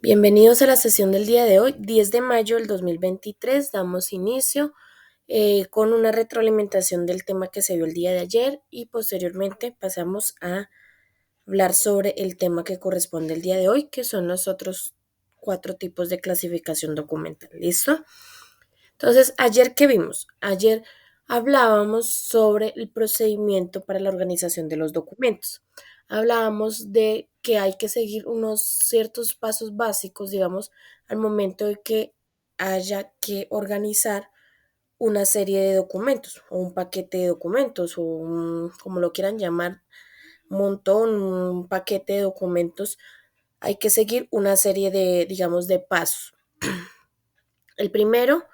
Bienvenidos a la sesión del día de hoy, 10 de mayo del 2023. Damos inicio con una retroalimentación del tema que se vio el día de ayer y posteriormente pasamos a hablar sobre el tema que corresponde el día de hoy, que son los otros cuatro tipos de clasificación documental. ¿Listo? Entonces, ayer, ¿qué vimos? Ayer hablábamos sobre el procedimiento para la organización de los documentos. Hablábamos de que hay que seguir unos ciertos pasos básicos, digamos, al momento de que haya que organizar una serie de documentos o un paquete de documentos o como lo quieran llamar, montón, un paquete de documentos. Hay que seguir una serie de, digamos, de pasos. El primero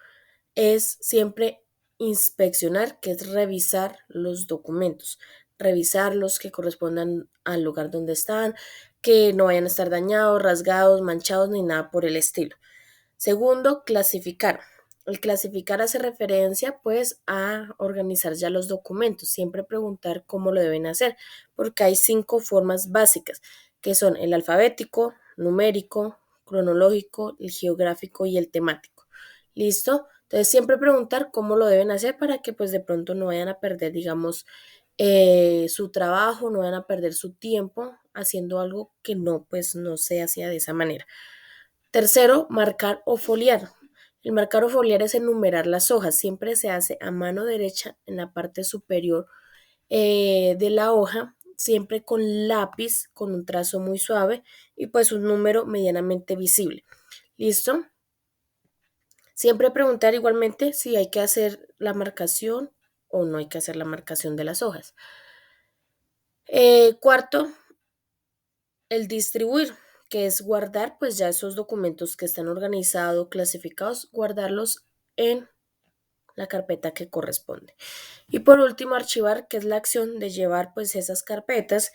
es siempre inspeccionar, que es revisar los documentos, revisarlos que correspondan al lugar donde están, que no vayan a estar dañados, rasgados, manchados ni nada por el estilo. Segundo, clasificar. El clasificar hace referencia pues a organizar ya los documentos, siempre preguntar cómo lo deben hacer, porque hay 5 formas básicas, que son el alfabético, numérico, cronológico, el geográfico y el temático. ¿Listo? Entonces siempre preguntar cómo lo deben hacer para que pues de pronto no vayan a perder, digamos, su trabajo, no vayan a perder su tiempo haciendo algo que no, pues no se hacía de esa manera. Tercero, marcar o foliar. El marcar o foliar es enumerar las hojas. Siempre se hace a mano derecha en la parte superior de la hoja, siempre con lápiz, con un trazo muy suave y pues un número medianamente visible. ¿Listo? Siempre preguntar igualmente si hay que hacer la marcación o no hay que hacer la marcación de las hojas. Cuarto, el distribuir, que es guardar pues ya esos documentos que están organizados, clasificados, guardarlos en la carpeta que corresponde. Y por último, archivar, que es la acción de llevar pues esas carpetas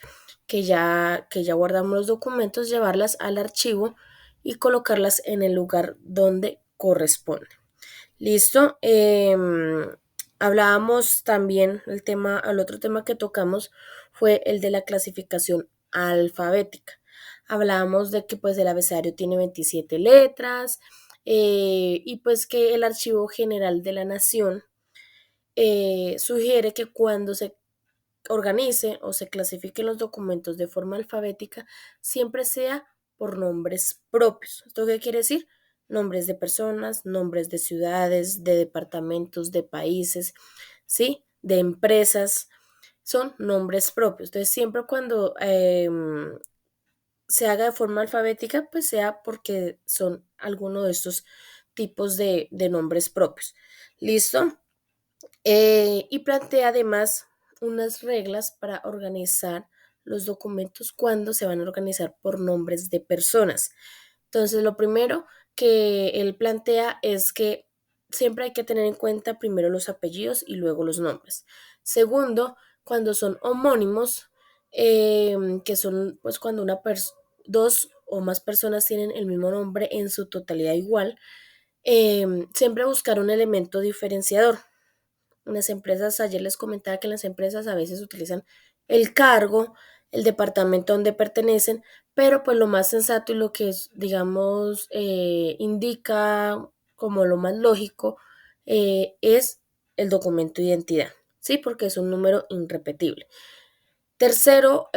que ya guardamos los documentos, llevarlas al archivo y colocarlas en el lugar donde corresponde. Listo. Hablábamos también, el otro tema que tocamos fue el de la clasificación alfabética. Hablábamos de que pues el abecedario tiene 27 letras y pues que el Archivo General de la Nación sugiere que cuando se organice o se clasifiquen los documentos de forma alfabética, siempre sea por nombres propios. ¿Esto qué quiere decir? Nombres de personas, nombres de ciudades, de departamentos, de países, ¿sí? De empresas, son nombres propios. Entonces, siempre cuando se haga de forma alfabética, pues sea porque son alguno de estos tipos de nombres propios. ¿Listo? Y plantea además unas reglas para organizar los documentos cuando se van a organizar por nombres de personas. Entonces, lo primero que él plantea es que siempre hay que tener en cuenta primero los apellidos y luego los nombres. Segundo, cuando son homónimos, que son pues cuando dos o más personas tienen el mismo nombre en su totalidad igual, siempre buscar un elemento diferenciador. En las empresas, ayer les comentaba que en las empresas a veces utilizan el cargo, el departamento donde pertenecen, pero pues lo más sensato y lo que es, digamos, indica como lo más lógico es el documento de identidad, ¿sí? Porque es un número irrepetible. Tercero,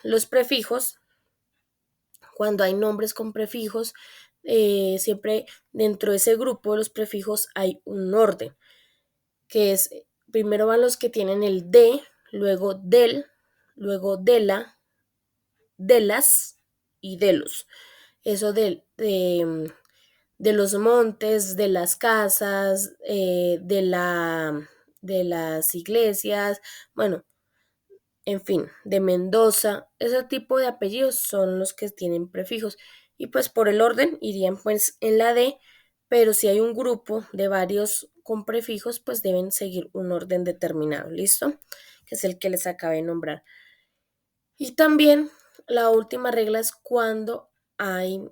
los prefijos. Cuando hay nombres con prefijos, siempre dentro de ese grupo de los prefijos hay un orden que es, primero van los que tienen el de, luego del, luego de la, de las y de los. Eso de los montes, de las casas, de las iglesias, bueno, en fin, de Mendoza, ese tipo de apellidos son los que tienen prefijos. Y pues por el orden irían pues en la D, pero si hay un grupo de varios con prefijos, pues deben seguir un orden determinado, ¿listo? Que es el que les acabé de nombrar. Y también la última regla es cuando hay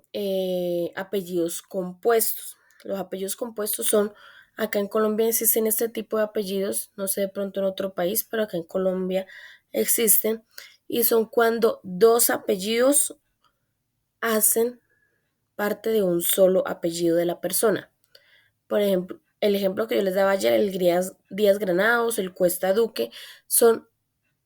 apellidos compuestos. Los apellidos compuestos son, acá en Colombia existen este tipo de apellidos, no sé de pronto en otro país, pero acá en Colombia existen y son cuando dos apellidos hacen parte de un solo apellido de la persona. Por ejemplo, el ejemplo que yo les daba ayer, el Díaz Granados, el Cuesta Duque, son,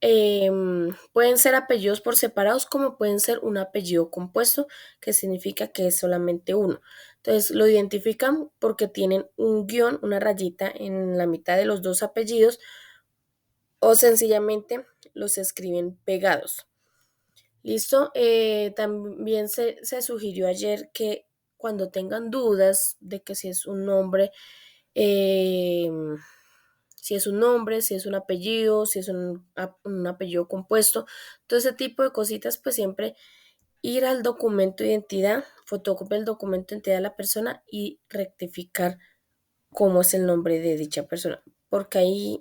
pueden ser apellidos por separados como pueden ser un apellido compuesto, que significa que es solamente uno. Entonces lo identifican porque tienen un guión, una rayita en la mitad de los dos apellidos o sencillamente los escriben pegados. ¿Listo? También se sugirió ayer que cuando tengan dudas de que si es un nombre, eh, si es un apellido, si es un apellido compuesto, todo ese tipo de cositas, pues siempre ir al documento de identidad, fotocopia el documento de identidad de la persona y rectificar cómo es el nombre de dicha persona, porque hay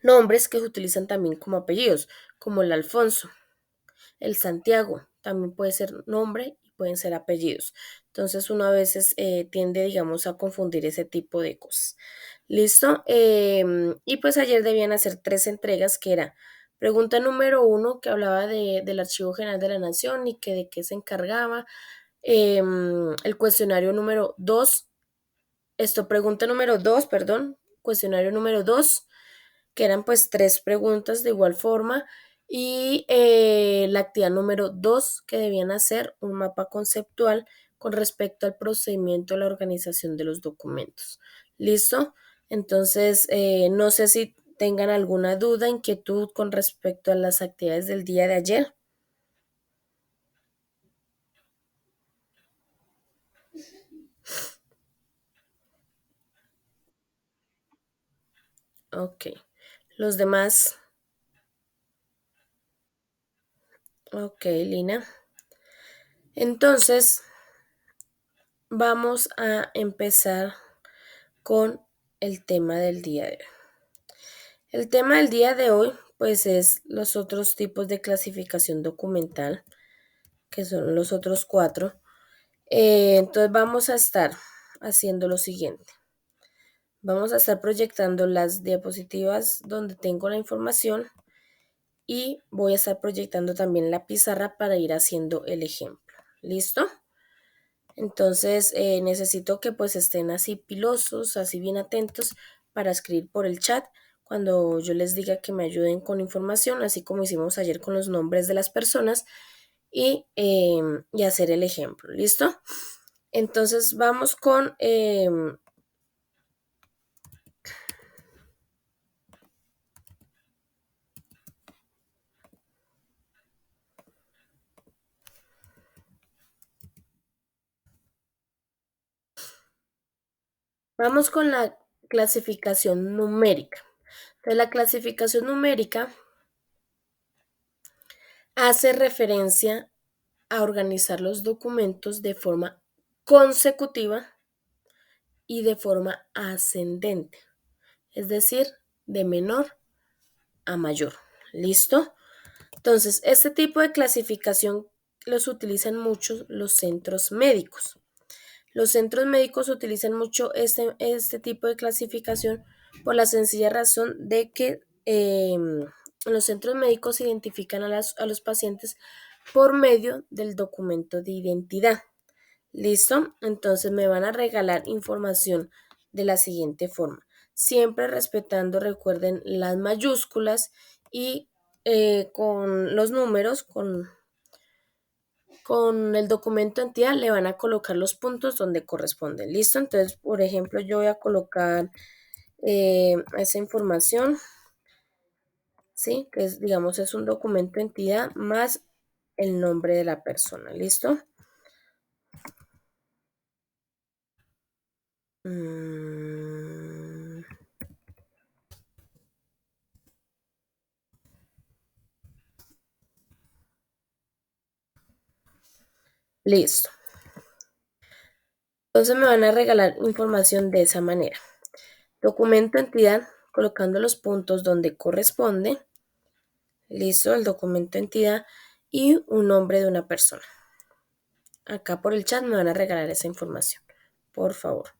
nombres que se utilizan también como apellidos, como el Alfonso. El Santiago también puede ser nombre y pueden ser apellidos. Entonces uno a veces tiende, digamos, a confundir ese tipo de cosas. ¿Listo? Y pues ayer debían hacer 3 entregas que era pregunta número 1 que hablaba del Archivo General de la Nación y que de qué se encargaba. El cuestionario número 2, pregunta número 2, perdón, cuestionario número 2 que eran pues 3 preguntas de igual forma, y la actividad número 2, que debían hacer un mapa conceptual con respecto al procedimiento de la organización de los documentos. ¿Listo? Entonces, no sé si tengan alguna duda, inquietud con respecto a las actividades del día de ayer. Ok. Los demás. Ok, Lina. Entonces, vamos a empezar con el tema del día de hoy. El tema del día de hoy, pues, es los otros tipos de clasificación documental, que son los otros 4. Entonces vamos a estar haciendo lo siguiente. Vamos a estar proyectando las diapositivas donde tengo la información y voy a estar proyectando también la pizarra para ir haciendo el ejemplo. ¿Listo? Entonces necesito que pues estén así pilosos, así bien atentos para escribir por el chat cuando yo les diga que me ayuden con información, así como hicimos ayer con los nombres de las personas y hacer el ejemplo. ¿Listo? Entonces vamos con la clasificación numérica. Entonces la clasificación numérica hace referencia a organizar los documentos de forma consecutiva y de forma ascendente, es decir, de menor a mayor. ¿Listo? Entonces, este tipo de clasificación los utilizan mucho los centros médicos. Los centros médicos utilizan mucho este tipo de clasificación por la sencilla razón de que los centros médicos identifican a los pacientes por medio del documento de identidad. ¿Listo? Entonces me van a regalar información de la siguiente forma. Siempre respetando, recuerden, las mayúsculas y con los números, con el documento de entidad, le van a colocar los puntos donde corresponden. ¿Listo? Entonces, por ejemplo, yo voy a colocar esa información, ¿sí? Que es, digamos, es un documento de entidad más el nombre de la persona. ¿Listo? Mm, listo. Entonces me van a regalar información de esa manera. Documento entidad, colocando los puntos donde corresponde. Listo, el documento entidad y un nombre de una persona. Acá por el chat me van a regalar esa información. Por favor.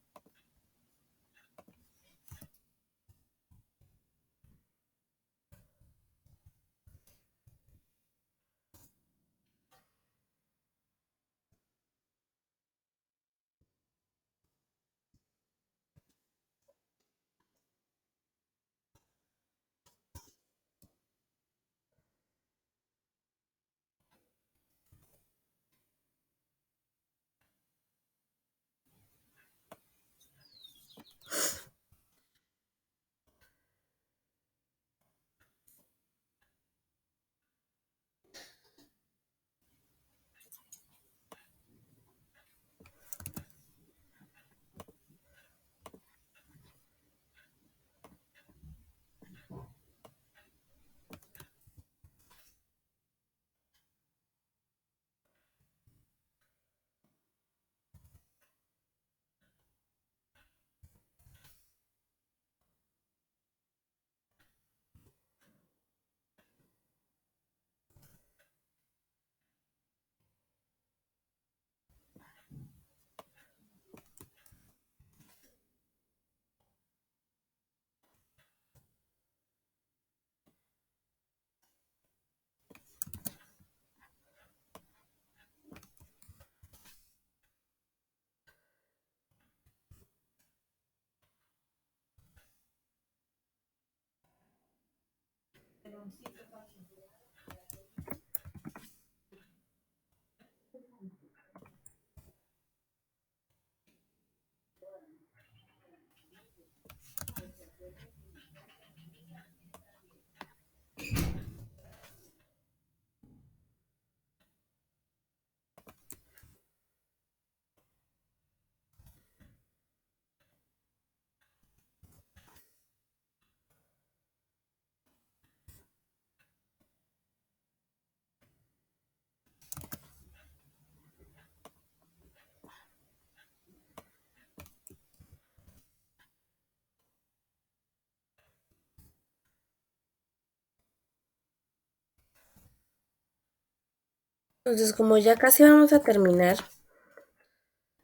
Entonces, como ya casi vamos a terminar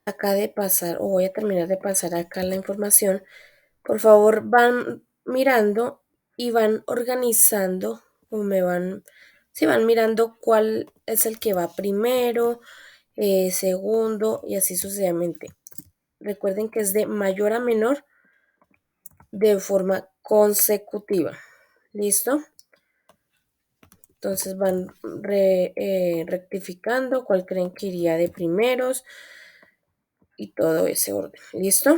acá de pasar, o voy a terminar de pasar acá la información, por favor van mirando y van organizando, o me van, si van mirando cuál es el que va primero, segundo y así sucesivamente. Recuerden que es de mayor a menor de forma consecutiva. ¿Listo? Entonces van rectificando cuál creen que iría de primeros y todo ese orden. ¿Listo?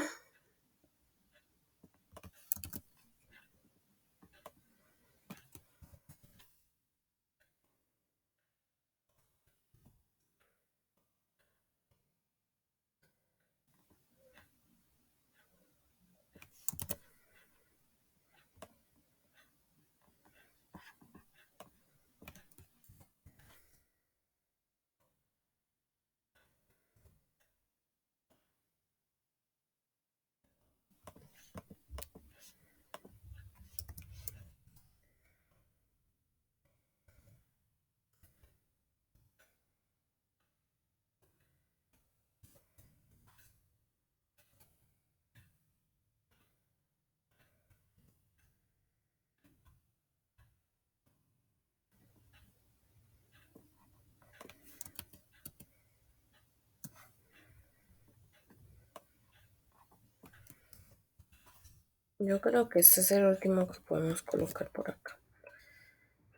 Yo creo que este es el último que podemos colocar por acá.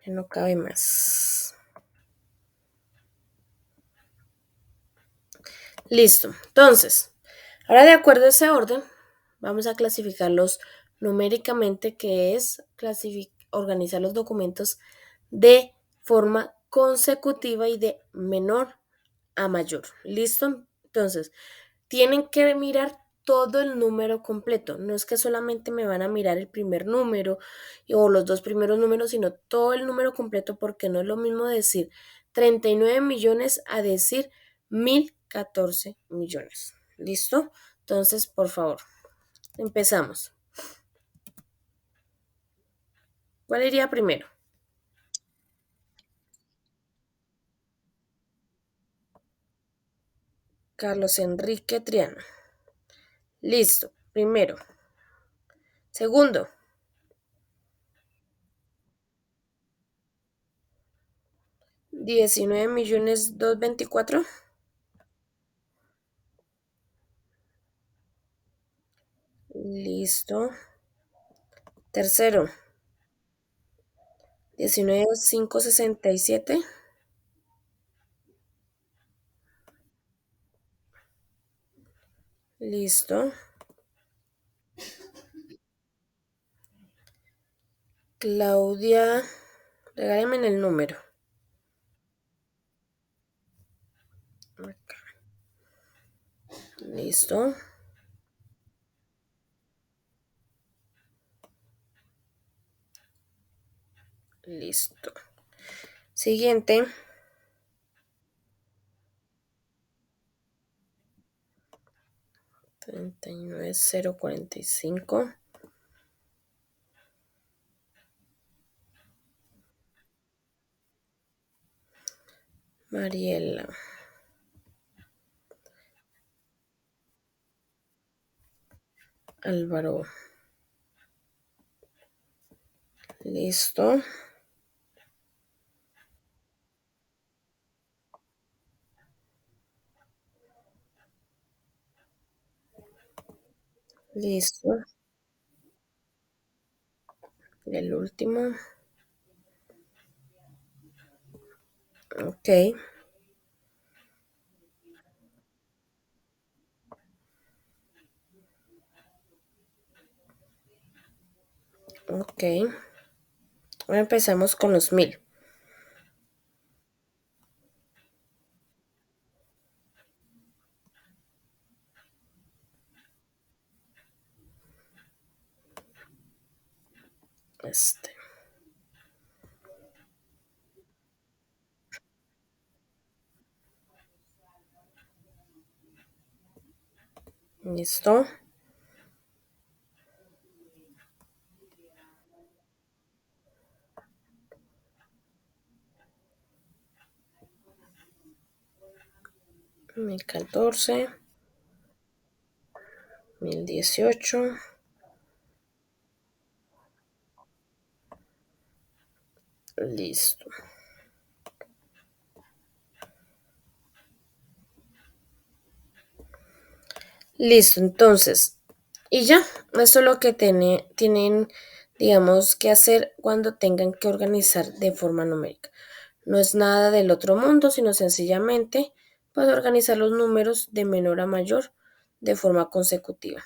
Que no cabe más. Listo. Entonces, ahora de acuerdo a ese orden, vamos a clasificarlos numéricamente, que es organizar los documentos de forma consecutiva y de menor a mayor. ¿Listo? Entonces, tienen que mirar todo el número completo. No es que solamente me van a mirar el primer número o los dos primeros números, sino todo el número completo, porque no es lo mismo decir 39 millones a decir 1014 millones. ¿Listo? Entonces, por favor, empezamos. ¿Cuál iría primero? Carlos Enrique Triana. Listo. Primero. Segundo. 19 millones 224. Listo. Tercero. 19 567. Listo. Claudia, regálame en el número. Listo. Listo. Siguiente. 39045. Mariela. Álvaro. Listo. Listo. El último. Ok, ok. Ahora empezamos con los 1000. Este, listo. Mil catorce, 1018. Listo. Listo, entonces. Y ya, eso es lo que tienen, digamos, que hacer cuando tengan que organizar de forma numérica. No es nada del otro mundo, sino sencillamente, pues organizar los números de menor a mayor de forma consecutiva.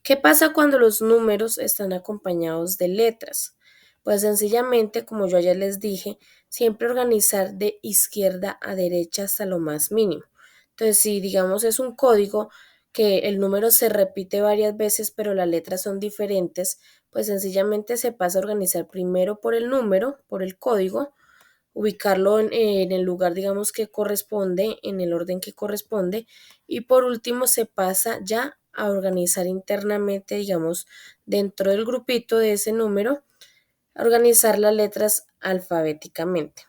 ¿Qué pasa cuando los números están acompañados de letras? Pues sencillamente, como yo ya les dije, siempre organizar de izquierda a derecha hasta lo más mínimo. Entonces, si digamos es un código que el número se repite varias veces, pero las letras son diferentes, pues sencillamente se pasa a organizar primero por el número, por el código, ubicarlo en el lugar, digamos, que corresponde, en el orden que corresponde, y por último se pasa ya a organizar internamente, digamos, dentro del grupito de ese número, a organizar las letras alfabéticamente.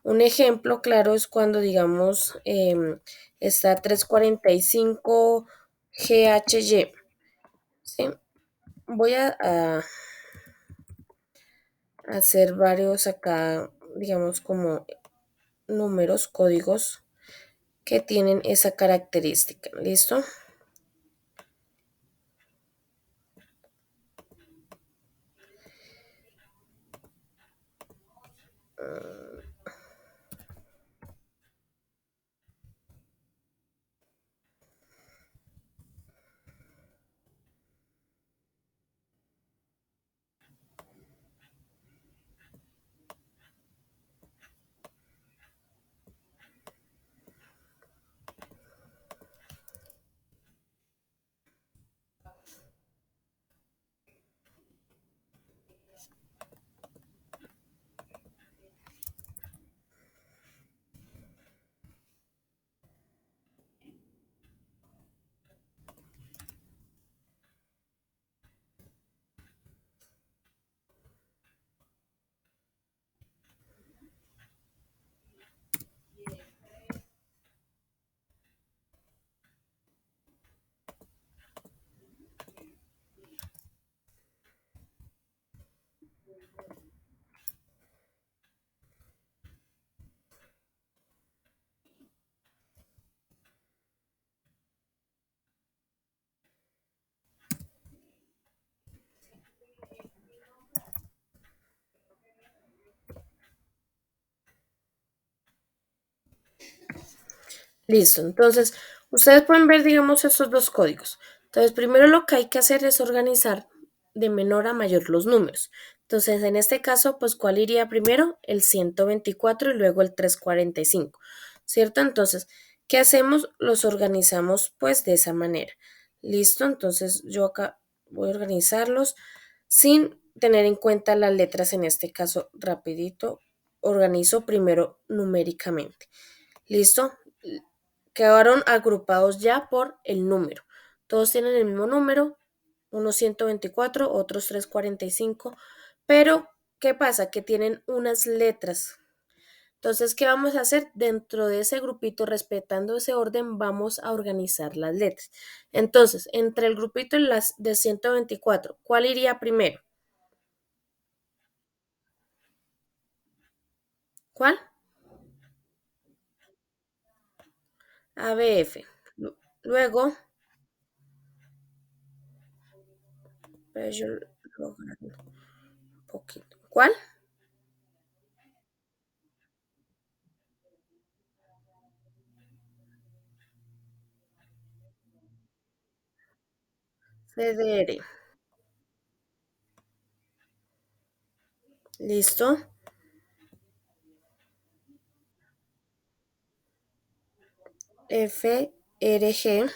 Un ejemplo claro es cuando, digamos, está 345 GHY. ¿Sí? Voy a hacer varios acá, digamos, como números, códigos que tienen esa característica. ¿Listo? Listo. Entonces, ustedes pueden ver, digamos, estos dos códigos. Entonces, primero lo que hay que hacer es organizar de menor a mayor los números. Entonces, en este caso, pues, ¿cuál iría primero? El 124 y luego el 345, ¿cierto? Entonces, ¿qué hacemos? Los organizamos, pues, de esa manera. Listo. Entonces, yo acá voy a organizarlos sin tener en cuenta las letras, en este caso, rapidito, organizo primero numéricamente. ¿Listo? Quedaron agrupados ya por el número. Todos tienen el mismo número, unos 124, otros 345, pero ¿qué pasa? Que tienen unas letras. Entonces, ¿qué vamos a hacer? Dentro de ese grupito, respetando ese orden, vamos a organizar las letras. Entonces, entre el grupito de 124, ¿cuál iría primero? ¿Cuál? ABF. Luego, yo un poquito. ¿Cuál? CDR. ¿Listo? FRG.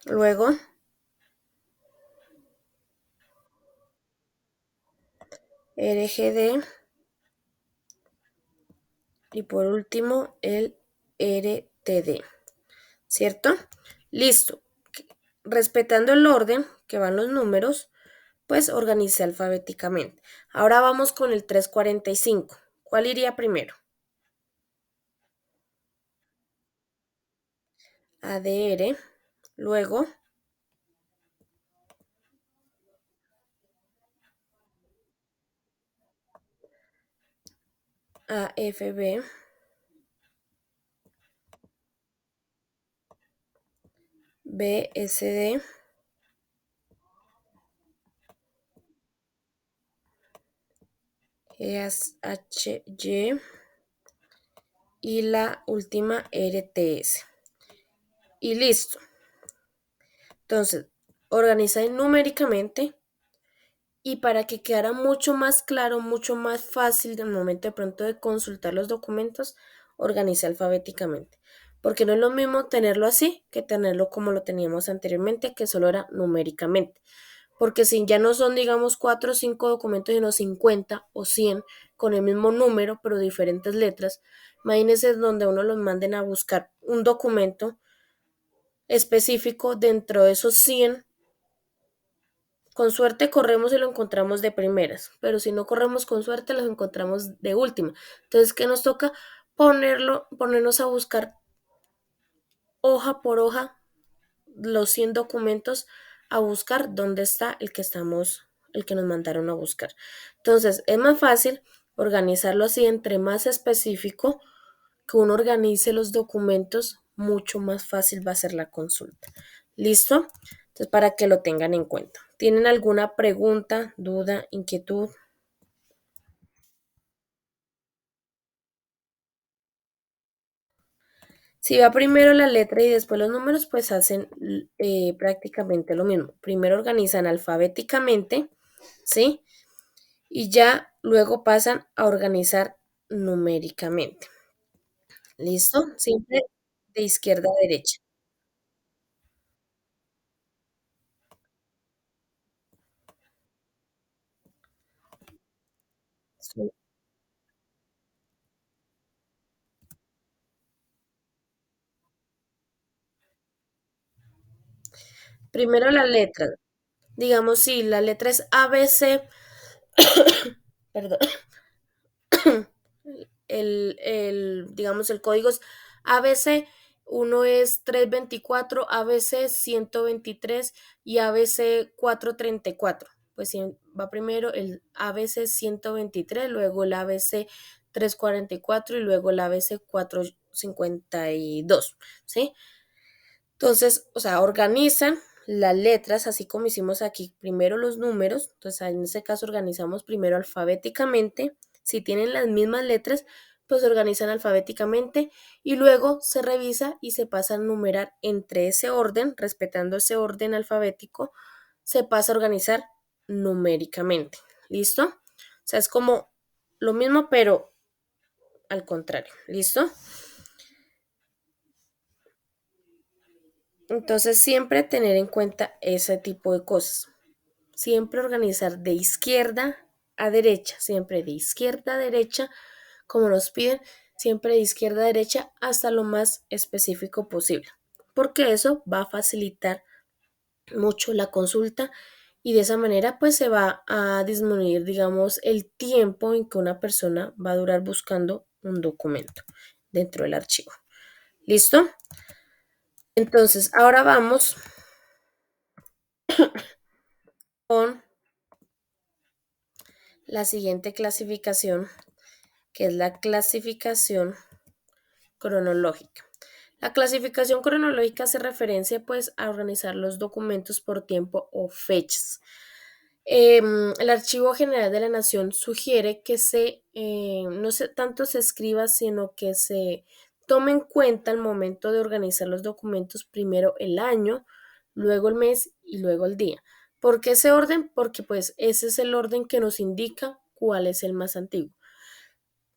Luego RGD. Y por último el RTD. ¿Cierto? Listo. Respetando el orden que van los números, pues organice alfabéticamente. Ahora vamos con el 345. ¿Cuál iría primero? ADR, luego AFB, BSD, EHY y la última RTS. Y listo. Entonces, organiza numéricamente. Y para que quedara mucho más claro, mucho más fácil del momento de pronto de consultar los documentos, organice alfabéticamente. Porque no es lo mismo tenerlo así que tenerlo como lo teníamos anteriormente, que solo era numéricamente. Porque si ya no son, digamos, 4 o 5 documentos, sino 50 o 100 con el mismo número, pero diferentes letras, imagínense donde uno los manden a buscar un documento específico dentro de esos 100. Con suerte corremos y lo encontramos de primeras, pero si no corremos con suerte los encontramos de última. Entonces, ¿qué nos toca? Ponernos a buscar hoja por hoja los 100 documentos, a buscar dónde está el que nos mandaron a buscar. Entonces, es más fácil organizarlo así, entre más específico que uno organice los documentos, mucho más fácil va a ser la consulta. ¿Listo? Entonces, para que lo tengan en cuenta. ¿Tienen alguna pregunta, duda, inquietud? Si va primero la letra y después los números, pues hacen prácticamente lo mismo. Primero organizan alfabéticamente, ¿sí? Y ya luego pasan a organizar numéricamente. ¿Listo? Siempre de izquierda a derecha. Sí. Primero la letra. Digamos, si la letra es ABC, perdón, digamos, el código es ABC, uno es 324, ABC 123 y ABC 434. Pues si va primero el ABC 123, luego el ABC 344 y luego el ABC 452, ¿sí? Entonces, o sea, organizan las letras, así como hicimos aquí, primero los números, entonces en este caso organizamos primero alfabéticamente, si tienen las mismas letras, pues se organizan alfabéticamente y luego se revisa y se pasa a numerar entre ese orden, respetando ese orden alfabético, se pasa a organizar numéricamente. ¿Listo? O sea, es como lo mismo, pero al contrario. ¿Listo? Entonces, siempre tener en cuenta ese tipo de cosas. Siempre organizar de izquierda a derecha, siempre de izquierda a derecha, como nos piden, siempre de izquierda a derecha hasta lo más específico posible, porque eso va a facilitar mucho la consulta y de esa manera pues se va a disminuir, digamos, el tiempo en que una persona va a durar buscando un documento dentro del archivo. ¿Listo? Entonces, ahora vamos con la siguiente clasificación, que es la clasificación cronológica. La clasificación cronológica hace referencia pues a organizar los documentos por tiempo o fechas. El Archivo General de la Nación sugiere que no se, tanto se escriba, sino que se tome en cuenta al momento de organizar los documentos primero el año, luego el mes y luego el día. ¿Por qué ese orden? Porque pues ese es el orden que nos indica cuál es el más antiguo.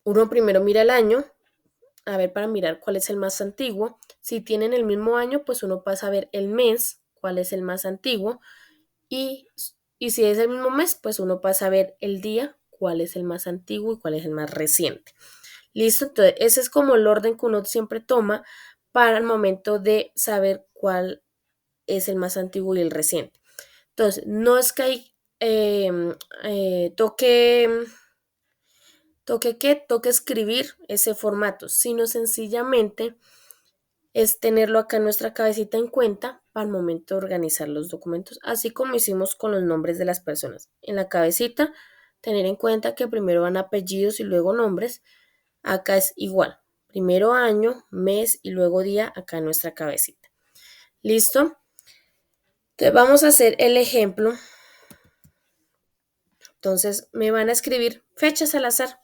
Uno primero mira el año, a ver para mirar cuál es el más antiguo. Si tienen el mismo año, pues uno pasa a ver el mes, cuál es el más antiguo. Y, y si es el mismo mes, pues uno pasa a ver el día, cuál es el más antiguo y cuál es el más reciente. ¿Listo? Entonces, ese es como el orden que uno siempre toma para el momento de saber cuál es el más antiguo y el reciente. Entonces, no es que hay, toque escribir ese formato, sino sencillamente es tenerlo acá en nuestra cabecita en cuenta para el momento de organizar los documentos, así como hicimos con los nombres de las personas. En la cabecita, tener en cuenta que primero van apellidos y luego nombres. Acá es igual. Primero año, mes y luego día acá en nuestra cabecita. ¿Listo? Entonces vamos a hacer el ejemplo. Entonces me van a escribir fechas al azar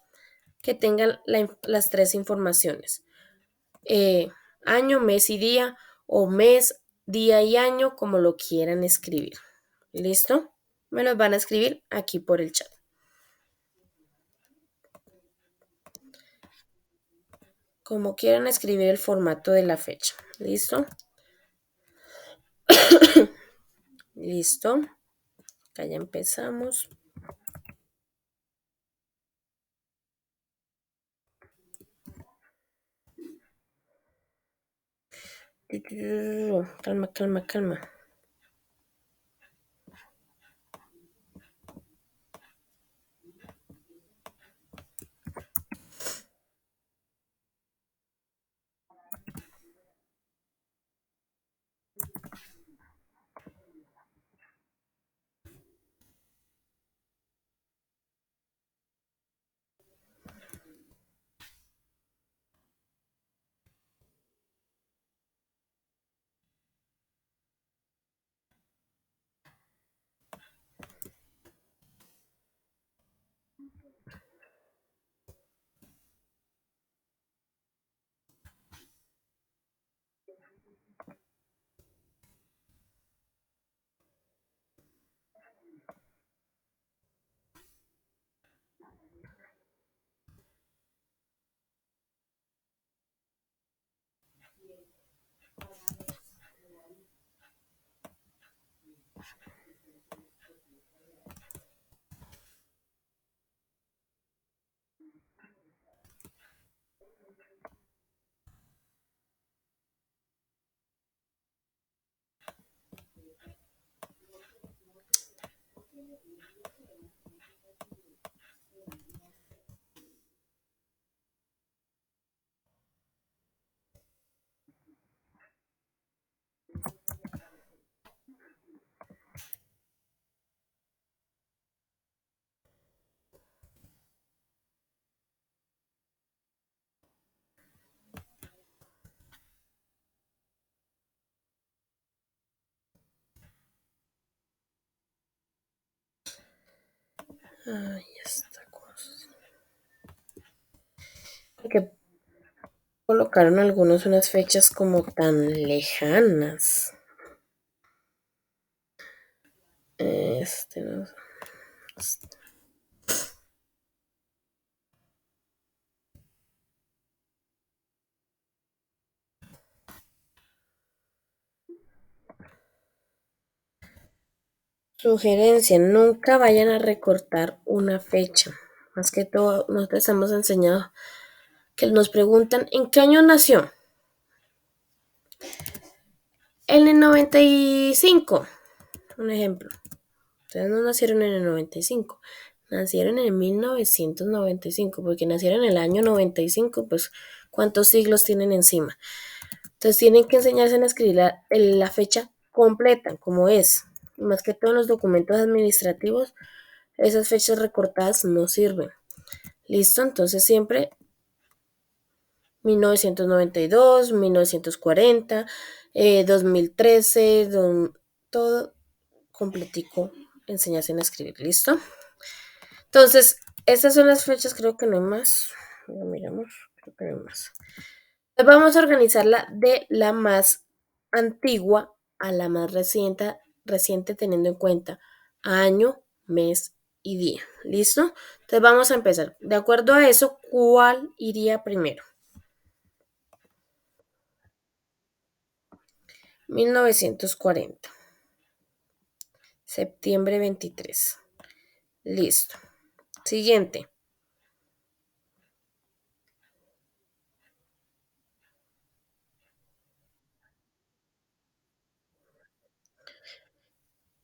que tengan las tres informaciones. Año, mes y día, o mes, día y año, como lo quieran escribir. ¿Listo? Me los van a escribir aquí por el chat. Como quieran escribir el formato de la fecha. ¿Listo? Listo. Acá ya empezamos. Calma, calma, calma. Ay, esta cosa. Porque colocaron algunos unas fechas como tan lejanas. No. Sugerencia, nunca vayan a recortar una fecha. Más que todo, nosotros hemos enseñado que nos preguntan ¿en qué año nació? En el 95, un ejemplo. Ustedes no nacieron en el 95, nacieron en 1995, porque nacieron en el año 95, pues ¿cuántos siglos tienen encima? Entonces tienen que enseñarse a escribir la fecha completa, como es. Más que todo en los documentos administrativos, esas fechas recortadas no sirven. ¿Listo? Entonces siempre 1992, 1940, 2013, todo completico, enseñarse a escribir. ¿Listo? Entonces, estas son las fechas, creo que no hay más. Miramos, creo que no hay más. Vamos a organizarla de la más antigua a la más reciente teniendo en cuenta año, mes y día. ¿Listo? Entonces vamos a empezar. De acuerdo a eso, ¿cuál iría primero? 1940, septiembre 23. Listo. Siguiente.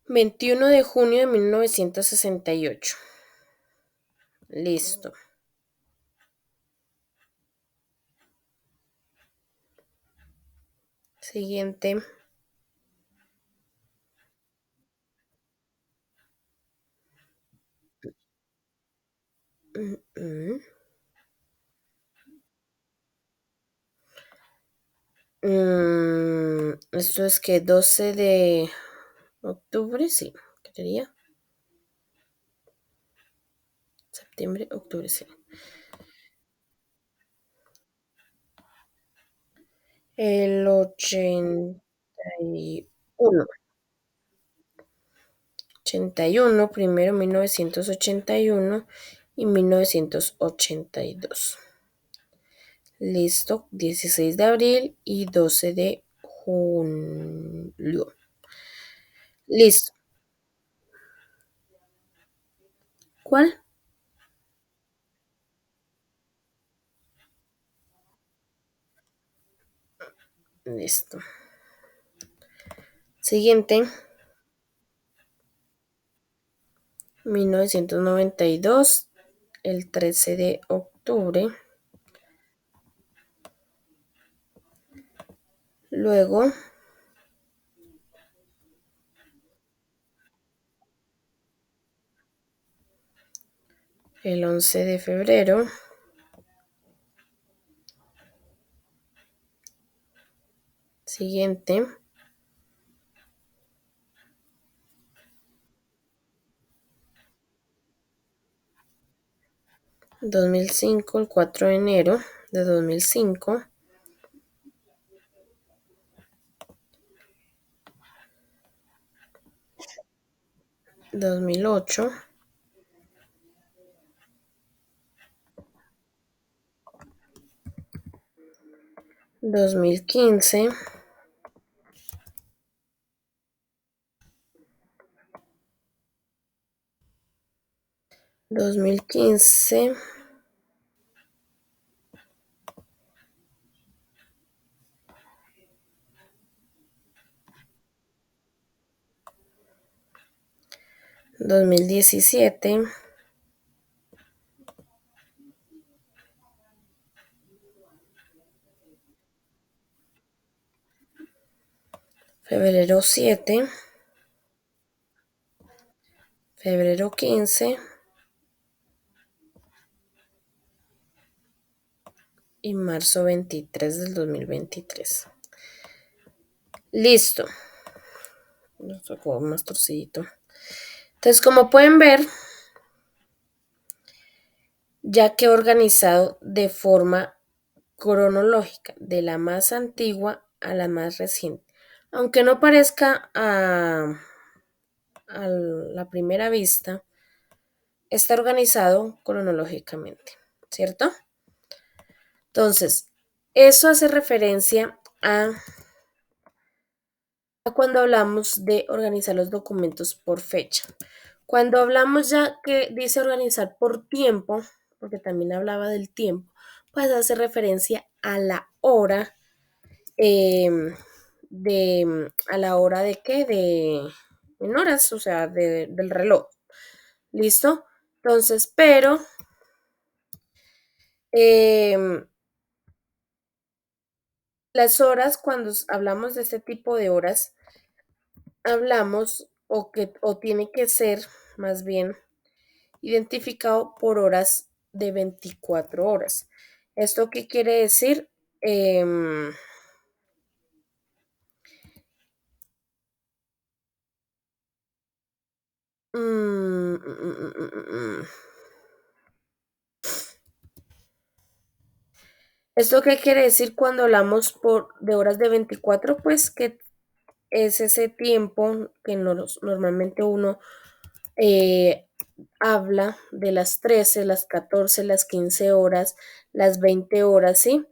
21 de junio de 1968. Listo. Siguiente. Mm, mm. Esto es que 12 de octubre, sí, quería. Septiembre, octubre, sí. El 81. 81, primero 1981 y 1982. Listo, 16 de abril y 12 de julio. Listo. ¿Cuál? Listo. Siguiente, 1992, el 13 de octubre. Luego, el 11 de febrero. Siguiente, 2005, el 4 de enero de 2005. 2008. 2015. 2015. 2017. Febrero 7. Febrero 15. Y marzo 23 del 2023. Listo. Nos tocó más torcidito. Entonces, como pueden ver, ya que he organizado de forma cronológica, de la más antigua a la más reciente. Aunque no parezca a la primera vista, está organizado cronológicamente, ¿cierto? Entonces, eso hace referencia a cuando hablamos de organizar los documentos por fecha. Cuando hablamos ya que dice organizar por tiempo, porque también hablaba del tiempo, pues hace referencia a la hora, a la hora de qué, en horas, o sea, del reloj. ¿Listo? Entonces, pero em, las horas, cuando hablamos de este tipo de horas, hablamos o tiene que ser más bien identificado por horas de 24 horas. ¿Esto qué quiere decir? Em, mm, mm, mm, mm, ¿Esto qué quiere decir cuando hablamos de horas de 24? Pues que es ese tiempo que normalmente uno eh, habla de las 13, las 14, las 15 horas, las 20 horas, ¿sí?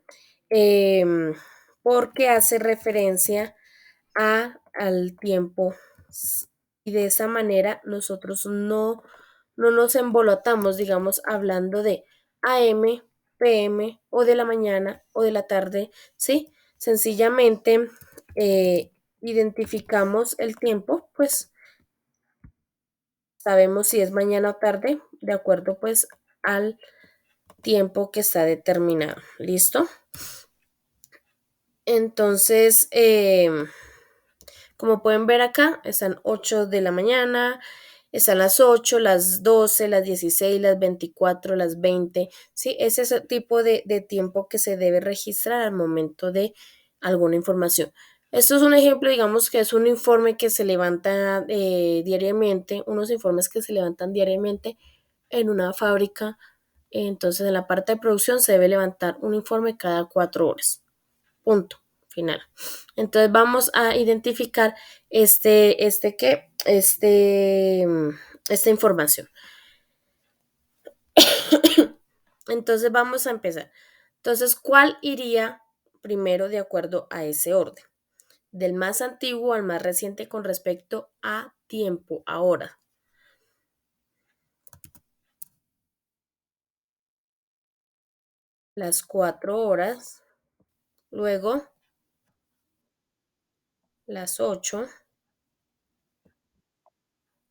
Em, Porque hace referencia al tiempo y de esa manera nosotros no nos embolotamos, digamos, hablando de AM, PM o de la mañana o de la tarde, ¿sí? Sencillamente identificamos el tiempo, pues sabemos si es mañana o tarde, de acuerdo pues al tiempo que está determinado. ¿Listo? Entonces, como pueden ver acá, están 8 de la mañana, están las 8, las 12, las 16, las 24, las 20. ¿Sí? Es ese tipo de tiempo que se debe registrar al momento de alguna información. Esto es un ejemplo, digamos que es un informe que se levanta diariamente, unos informes que se levantan diariamente en una fábrica. Entonces, en la parte de producción se debe levantar un informe cada 4 horas. Punto. Final. Entonces vamos a identificar esta información. Entonces vamos a empezar. Entonces, ¿cuál iría primero de acuerdo a ese orden? Del más antiguo al más reciente con respecto a tiempo, ahora. Las 4 horas, luego las 8,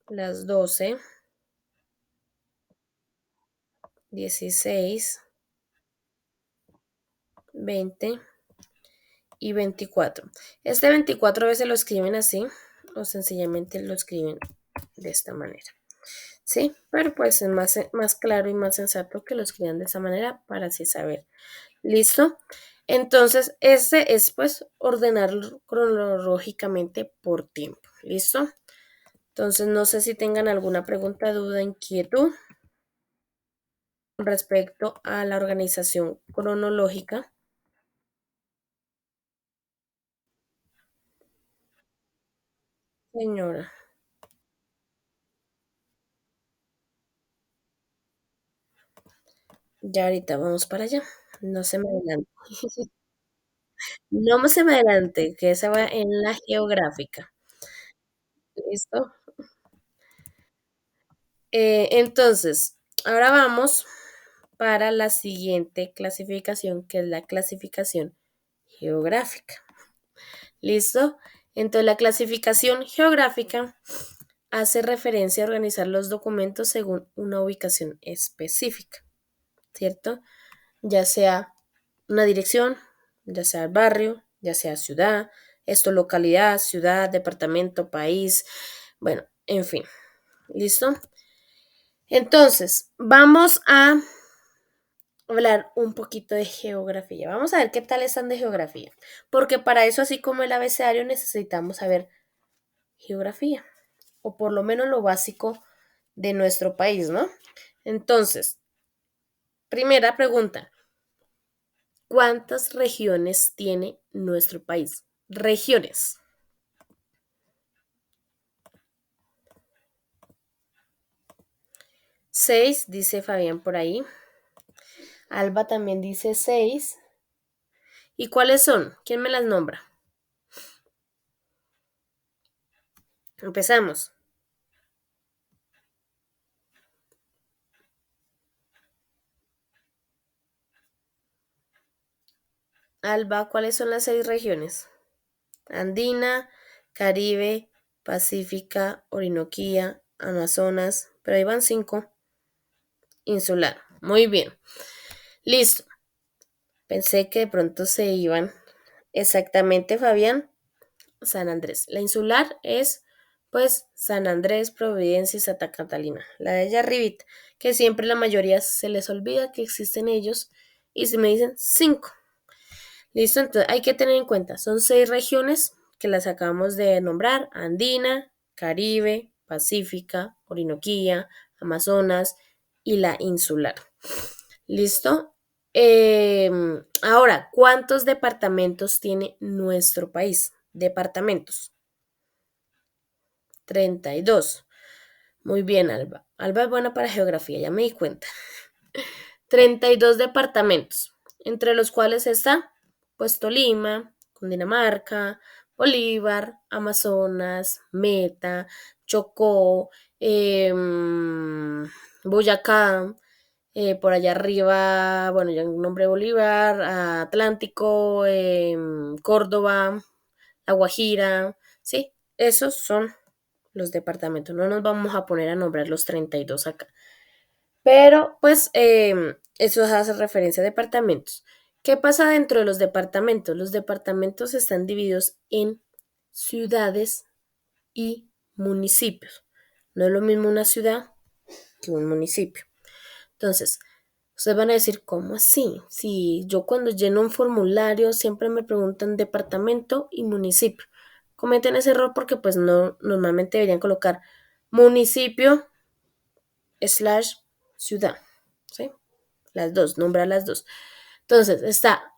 las 12, 16, 20 y 24. Este 24 a veces lo escriben así o sencillamente lo escriben de esta manera. ¿Sí? Pero pues es más claro y más sensato que lo escriban de esa manera para así saber. ¿Listo? Entonces, este es pues ordenar cronológicamente por tiempo. ¿Listo? Entonces, no sé si tengan alguna pregunta, duda, inquietud respecto a la organización cronológica. Señora, ya ahorita vamos para allá. No se me adelante. No se me adelante, que esa va en la geográfica. ¿Listo? Entonces, ahora vamos para la siguiente clasificación, que es la clasificación geográfica. ¿Listo? Entonces, la clasificación geográfica hace referencia a organizar los documentos según una ubicación específica, ¿cierto? Ya sea una dirección, ya sea barrio, ya sea ciudad, esto localidad, ciudad, departamento, país, bueno, en fin, ¿listo? Entonces, vamos a hablar un poquito de geografía. Vamos a ver qué tal están de geografía, porque para eso, así como el abecedario, necesitamos saber geografía, o por lo menos lo básico de nuestro país, ¿no? Entonces, primera pregunta, ¿cuántas regiones tiene nuestro país? Regiones. 6, dice Fabián por ahí. Alba también dice 6. ¿Y cuáles son? ¿Quién me las nombra? Empezamos. Alba, ¿cuáles son las 6 regiones? Andina, Caribe, Pacífica, Orinoquía, Amazonas, pero ahí van 5. Insular. Muy bien. Listo. Pensé que de pronto se iban. Exactamente, Fabián. San Andrés. La insular es, pues, San Andrés, Providencia y Santa Catalina. La de allá arribita, que siempre la mayoría se les olvida que existen ellos y se me dicen 5. Listo, entonces hay que tener en cuenta, son 6 regiones que las acabamos de nombrar: Andina, Caribe, Pacífica, Orinoquía, Amazonas y la insular. ¿Listo? Ahora, ¿cuántos departamentos tiene nuestro país? Departamentos. 32. Muy bien, Alba. Alba es buena para geografía, ya me di cuenta. 32 departamentos, entre los cuales está, pues, Tolima, Cundinamarca, Bolívar, Amazonas, Meta, Chocó, Boyacá, por allá arriba, bueno, ya un nombre Bolívar, Atlántico, Córdoba, La Guajira, ¿sí? Esos son los departamentos. No nos vamos a poner a nombrar los 32 acá. Pero, pues, eso hace referencia a departamentos. ¿Qué pasa dentro de los departamentos? Los departamentos están divididos en ciudades y municipios. No es lo mismo una ciudad que un municipio. Entonces, ustedes van a decir, ¿cómo así? Si yo cuando lleno un formulario siempre me preguntan departamento y municipio. Cometen ese error porque pues no, normalmente deberían colocar municipio slash ciudad, ¿sí? Las dos, nombrar las dos. Entonces, está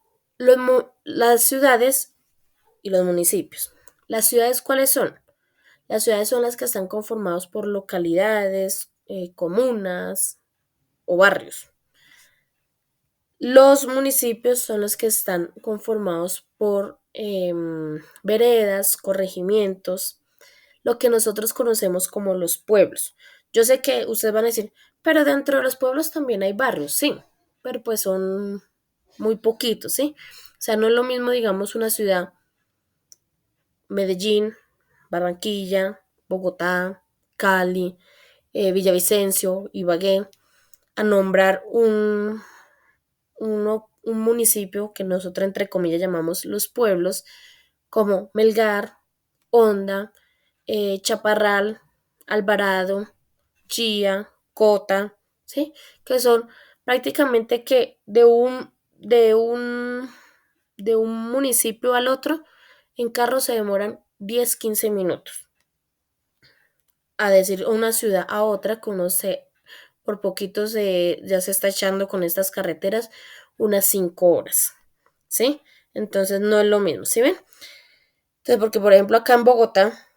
las ciudades y los municipios. ¿Las ciudades cuáles son? Las ciudades son las que están conformadas por localidades, comunas o barrios. Los municipios son los que están conformados por veredas, corregimientos, lo que nosotros conocemos como los pueblos. Yo sé que ustedes van a decir, pero dentro de los pueblos también hay barrios, sí, pero pues son muy poquitos, ¿sí? O sea, no es lo mismo, digamos, una ciudad, Medellín, Barranquilla, Bogotá, Cali, Villavicencio, Ibagué, a nombrar un municipio que nosotros entre comillas llamamos los pueblos, como Melgar, Honda, Chaparral, Alvarado, Chía, Cota, ¿sí? Que son prácticamente que de un municipio al otro, en carro se demoran 10-15 minutos. A decir una ciudad a otra, que uno se, por poquito ya se está echando con estas carreteras unas 5 horas, ¿sí? Entonces no es lo mismo, ¿sí ven? Entonces, porque por ejemplo acá en Bogotá,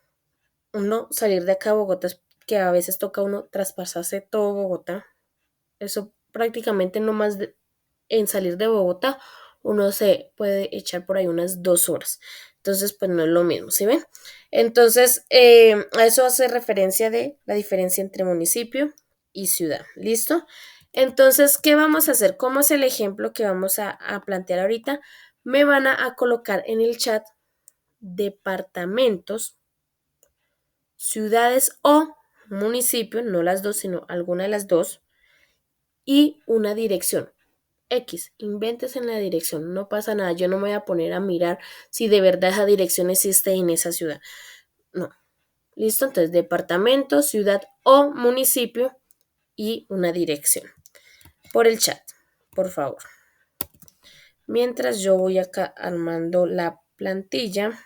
uno salir de acá a Bogotá es que a veces toca uno traspasarse todo Bogotá. Eso prácticamente no más en salir de Bogotá, uno se puede echar por ahí unas 2 horas. Entonces, pues no es lo mismo, ¿sí ven? Entonces, a eso hace referencia de la diferencia entre municipio y ciudad. ¿Listo? Entonces, ¿qué vamos a hacer? ¿Cómo es el ejemplo que vamos a plantear ahorita? Me van a colocar en el chat departamentos, ciudades o municipios, no las dos, sino alguna de las dos, y una dirección. X, inventes en la dirección, no pasa nada, yo no me voy a poner a mirar si de verdad esa dirección existe en esa ciudad. No. Listo, entonces departamento, ciudad o municipio y una dirección. Por el chat, por favor. Mientras yo voy acá armando la plantilla.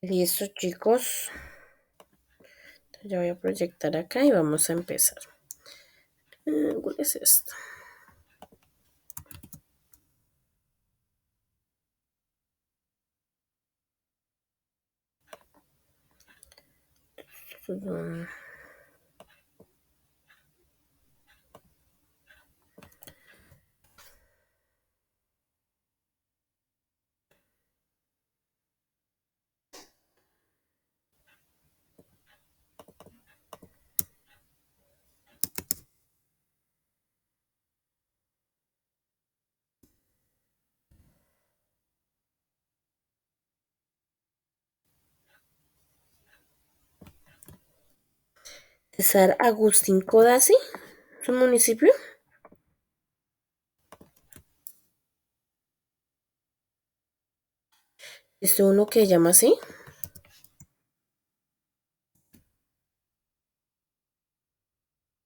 Listo, chicos. Ya voy a proyectar acá y vamos a empezar. ¿Cuál es esto? César Agustín Codazzi, ¿es un municipio? ¿Es uno que llama así?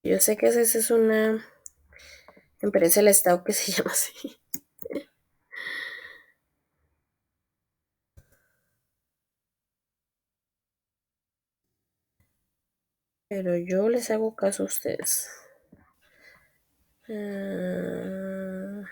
Yo sé que esa es una empresa del Estado que se llama así, pero yo les hago caso a ustedes. Ah,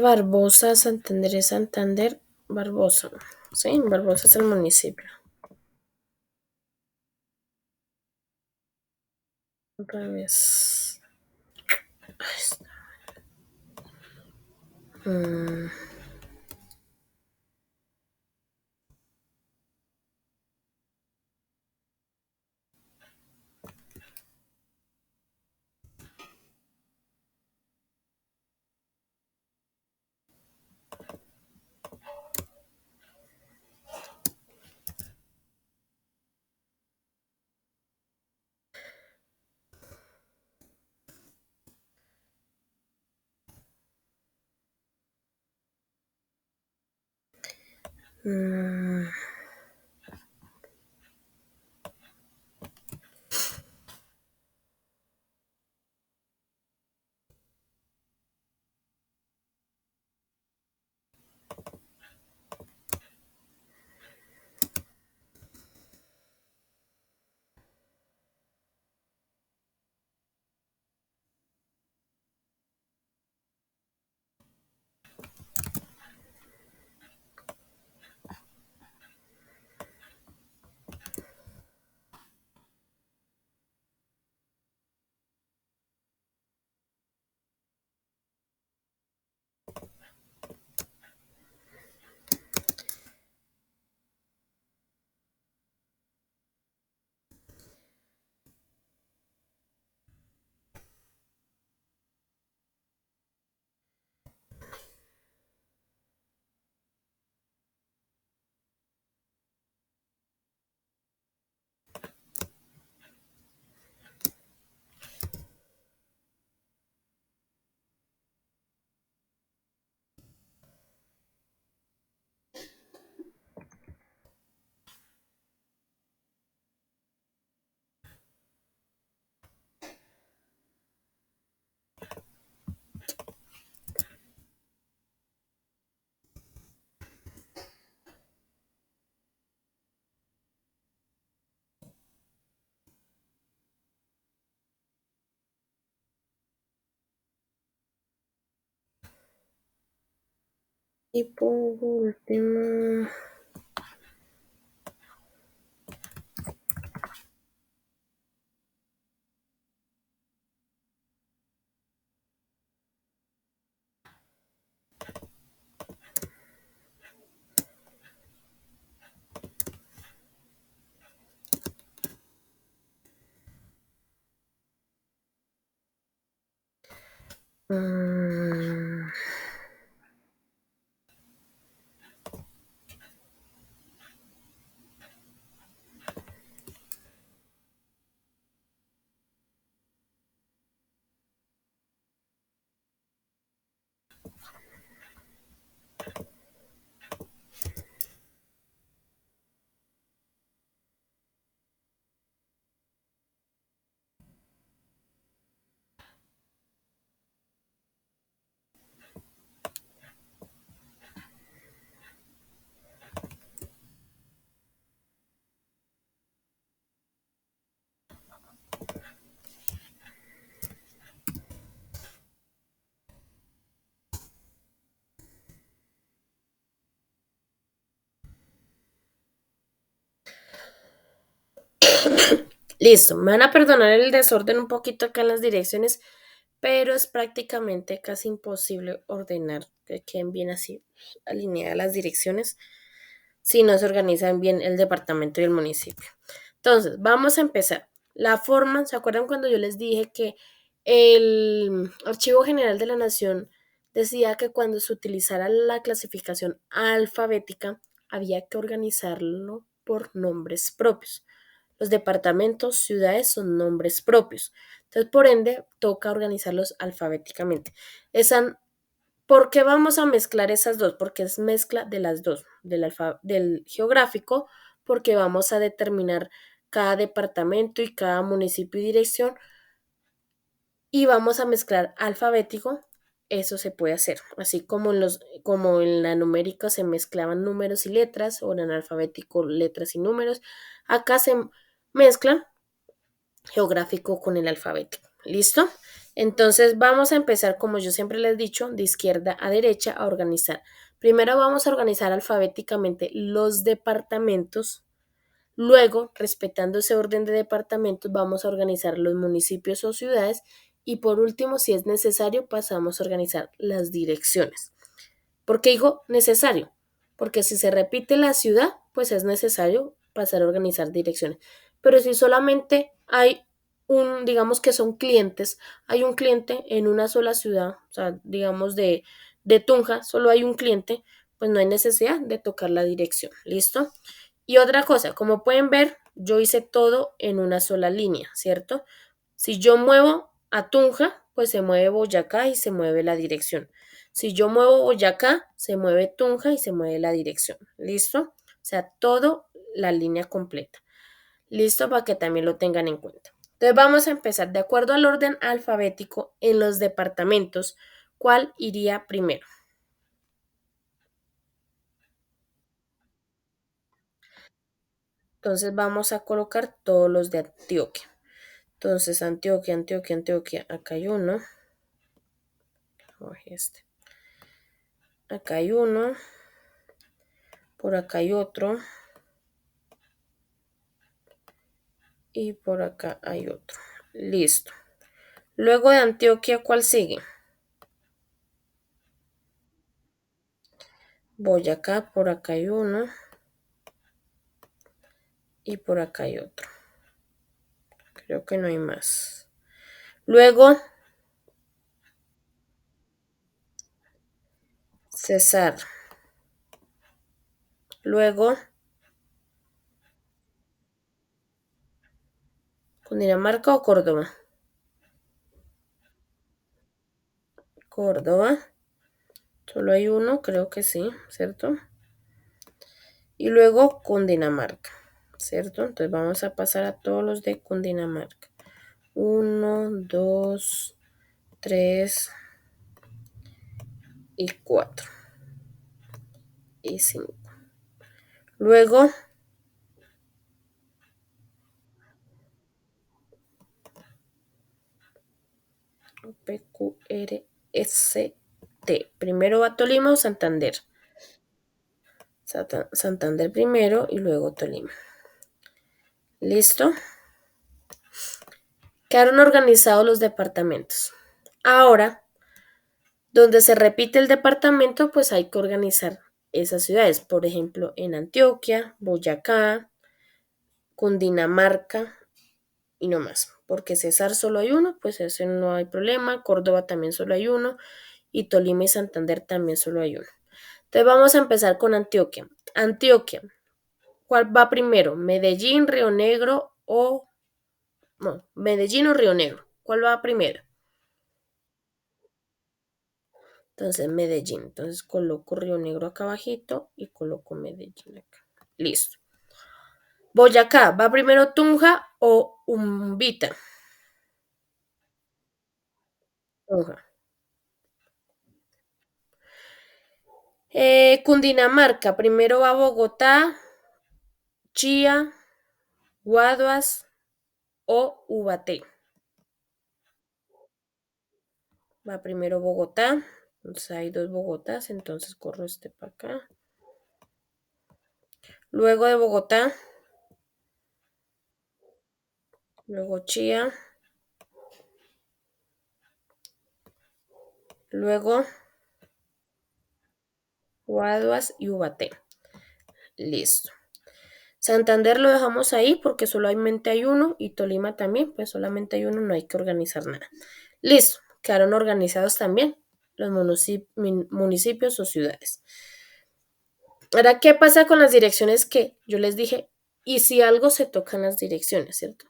Barbosa, Santander es Santander, Barbosa. Sí, Barbosa es el municipio. Otra vez. Ahí está. Mm, mm, Y por último, mm, listo. Me van a perdonar el desorden un poquito acá en las direcciones, pero es prácticamente casi imposible ordenar que queden bien así alineadas las direcciones si no se organizan bien el departamento y el municipio. Entonces, vamos a empezar. La forma, ¿se acuerdan cuando yo les dije que el Archivo General de la Nación decía que cuando se utilizara la clasificación alfabética había que organizarlo por nombres propios? Los departamentos, ciudades son nombres propios. Entonces, por ende, toca organizarlos alfabéticamente. Esa ¿Por qué vamos a mezclar esas dos? Porque es mezcla de las dos, del geográfico, porque vamos a determinar cada departamento y cada municipio y dirección y vamos a mezclar alfabético. Eso se puede hacer, así como en la numérica se mezclaban números y letras, o en el alfabético letras y números, acá se mezclan geográfico con el alfabético. ¿Listo? Entonces vamos a empezar, como yo siempre les he dicho, de izquierda a derecha a organizar. Primero vamos a organizar alfabéticamente los departamentos. Luego, respetando ese orden de departamentos, vamos a organizar los municipios o ciudades. Y por último, si es necesario, pasamos a organizar las direcciones. ¿Por qué digo necesario? Porque si se repite la ciudad, pues es necesario pasar a organizar direcciones. Pero si solamente hay digamos que son clientes, hay un cliente en una sola ciudad, o sea, digamos de Tunja, solo hay un cliente, pues no hay necesidad de tocar la dirección. ¿Listo? Y otra cosa, como pueden ver, yo hice todo en una sola línea, ¿cierto? Si yo muevo a Tunja, pues se mueve Boyacá y se mueve la dirección. Si yo muevo Boyacá, se mueve Tunja y se mueve la dirección. ¿Listo? O sea, todo la línea completa. ¿Listo? Para que también lo tengan en cuenta. Entonces vamos a empezar de acuerdo al orden alfabético en los departamentos. ¿Cuál iría primero? Entonces vamos a colocar todos los de Antioquia. Entonces Antioquia, Antioquia, Antioquia. Acá hay uno. Este. Acá hay uno. Por acá hay otro. Y por acá hay otro. Listo. Luego de Antioquia, ¿cuál sigue? Boyacá, por acá hay uno y por acá hay otro. Creo que no hay más. Luego, Cesar. Luego, Cundinamarca o Córdoba. Córdoba. Solo hay uno, creo que sí, ¿cierto? Y luego Cundinamarca, ¿cierto? Entonces vamos a pasar a todos los de Cundinamarca. Uno, dos, tres y cuatro y cinco. Luego, PQRST. Primero va Tolima o Santander. Santander primero y luego Tolima. ¿Listo? Quedaron organizados los departamentos. Ahora, donde se repite el departamento, pues hay que organizar esas ciudades. Por ejemplo, en Antioquia, Boyacá, Cundinamarca y no más. Porque Cesar solo hay uno, pues ese no hay problema. Córdoba también solo hay uno. Y Tolima y Santander también solo hay uno. Entonces vamos a empezar con Antioquia. Antioquia, ¿cuál va primero? ¿Medellín, Río Negro o... No, Medellín o Río Negro? ¿Cuál va primero? Entonces Medellín. Entonces coloco Río Negro acá abajito y coloco Medellín acá. Listo. Boyacá, ¿va primero Tunja o Umbita? Tunja. Cundinamarca, primero va Bogotá, Chía, Guaduas o Ubaté. Va primero Bogotá. Entonces hay dos Bogotás, entonces corro este para acá. Luego de Bogotá, luego Chía, luego Guaduas y Ubaté. Listo. Santander lo dejamos ahí porque solamente hay uno y Tolima también, pues solamente hay uno, no hay que organizar nada. Listo, quedaron organizados también los municipios o ciudades. Ahora, ¿qué pasa con las direcciones que yo les dije? Y si algo se tocan las direcciones, ¿cierto?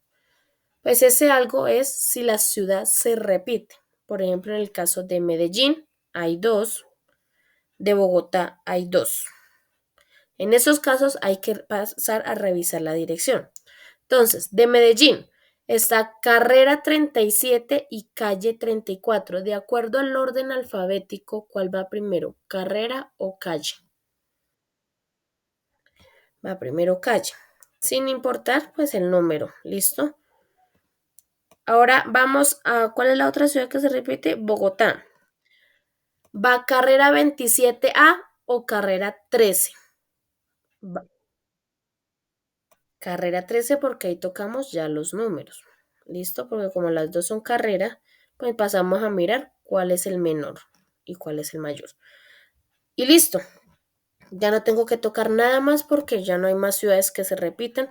Pues ese algo es si la ciudad se repite. Por ejemplo, en el caso de Medellín hay dos, de Bogotá hay dos. En esos casos hay que pasar a revisar la dirección. Entonces, de Medellín está Carrera 37 y Calle 34. De acuerdo al orden alfabético, ¿cuál va primero? ¿Carrera o calle? Va primero calle. Sin importar, pues el número. ¿Listo? Ahora vamos a, ¿cuál es la otra ciudad que se repite? Bogotá. ¿Va carrera 27A o carrera 13? Va- Carrera 13 porque ahí tocamos ya los números. ¿Listo? Porque como las dos son carrera, pues pasamos a mirar cuál es el menor y cuál es el mayor. Y listo. Ya no tengo que tocar nada más porque ya no hay más ciudades que se repitan.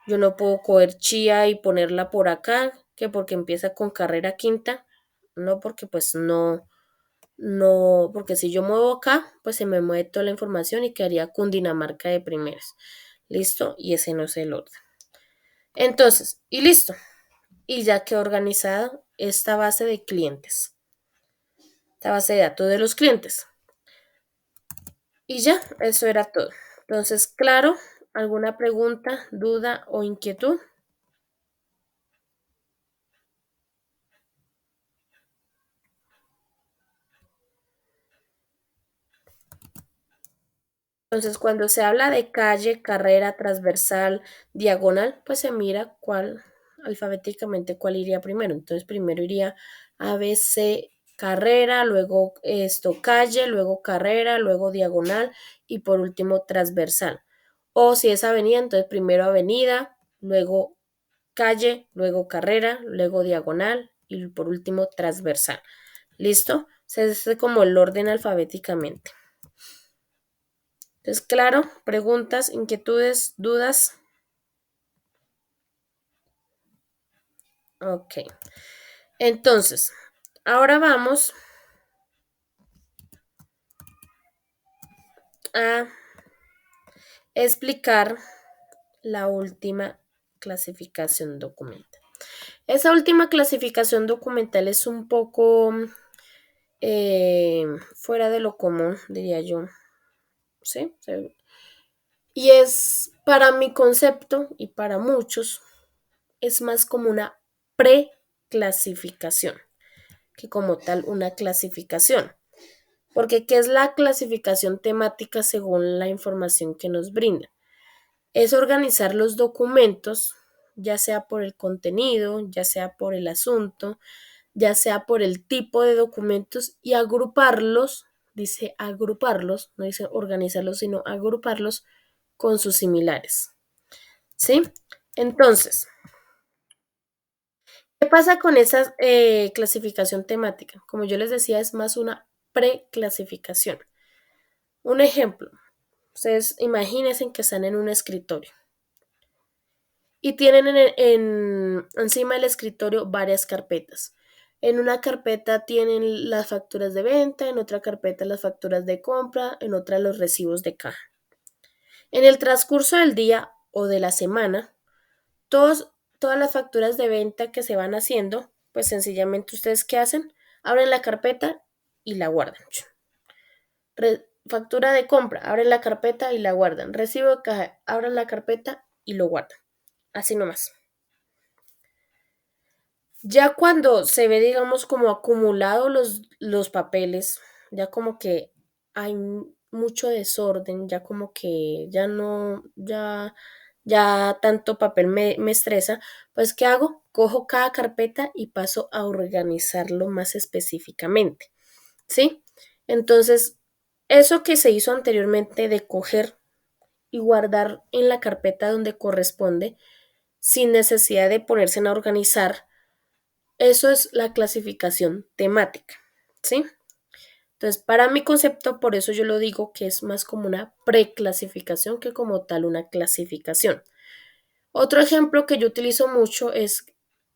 Yo no puedo coger Chía y ponerla por acá, que porque empieza con carrera quinta. No, porque pues no, porque si yo muevo acá, pues se me mueve toda la información y quedaría Cundinamarca de primeras. ¿Listo? Y ese no es el orden. Entonces, y listo. Y ya quedó organizada esta base de clientes. Esta base de datos de los clientes. Y ya, eso era todo. Entonces, claro, ¿alguna pregunta, duda o inquietud? Entonces, cuando se habla de calle, carrera, transversal, diagonal, pues se mira cuál, alfabéticamente, cuál iría primero. Entonces, primero iría ABC, carrera, luego esto, calle, luego carrera, luego diagonal y por último transversal. O si es avenida, entonces primero avenida, luego calle, luego carrera, luego diagonal y por último transversal. ¿Listo? Se hace como el orden alfabéticamente. Entonces, claro, preguntas, inquietudes, dudas. Ok. Entonces, ahora vamos a explicar la última clasificación documental. Esa última clasificación documental es un poco fuera de lo común, diría yo. ¿Sí? Y es para mi concepto y para muchos, es más como una preclasificación que como tal una clasificación. Porque, ¿qué es la clasificación temática según la información que nos brinda? Es organizar los documentos, ya sea por el contenido, ya sea por el asunto, ya sea por el tipo de documentos y agruparlos dice agruparlos, no dice organizarlos, sino agruparlos con sus similares. ¿Sí? Entonces, ¿qué pasa con esa clasificación temática? Como yo les decía, es más una preclasificación. Un ejemplo, ustedes imagínense que están en un escritorio y tienen encima del escritorio varias carpetas. En una carpeta tienen las facturas de venta, en otra carpeta las facturas de compra, en otra los recibos de caja. En el transcurso del día o de la semana, todas las facturas de venta que se van haciendo, pues sencillamente ustedes ¿qué hacen? Abren la carpeta y la guardan. Factura de compra, abren la carpeta y la guardan. Recibo de caja, abren la carpeta y lo guardan. Así nomás. Ya cuando se ve, digamos, como acumulado los papeles, ya como que hay mucho desorden, ya como que ya no, ya tanto papel me estresa, pues ¿qué hago? Cojo cada carpeta y paso a organizarlo más específicamente, ¿sí? Entonces, eso que se hizo anteriormente de coger y guardar en la carpeta donde corresponde, sin necesidad de ponerse a organizar, eso es la clasificación temática, ¿sí? Entonces, para mi concepto, por eso yo lo digo que es más como una preclasificación que como tal una clasificación. Otro ejemplo que yo utilizo mucho es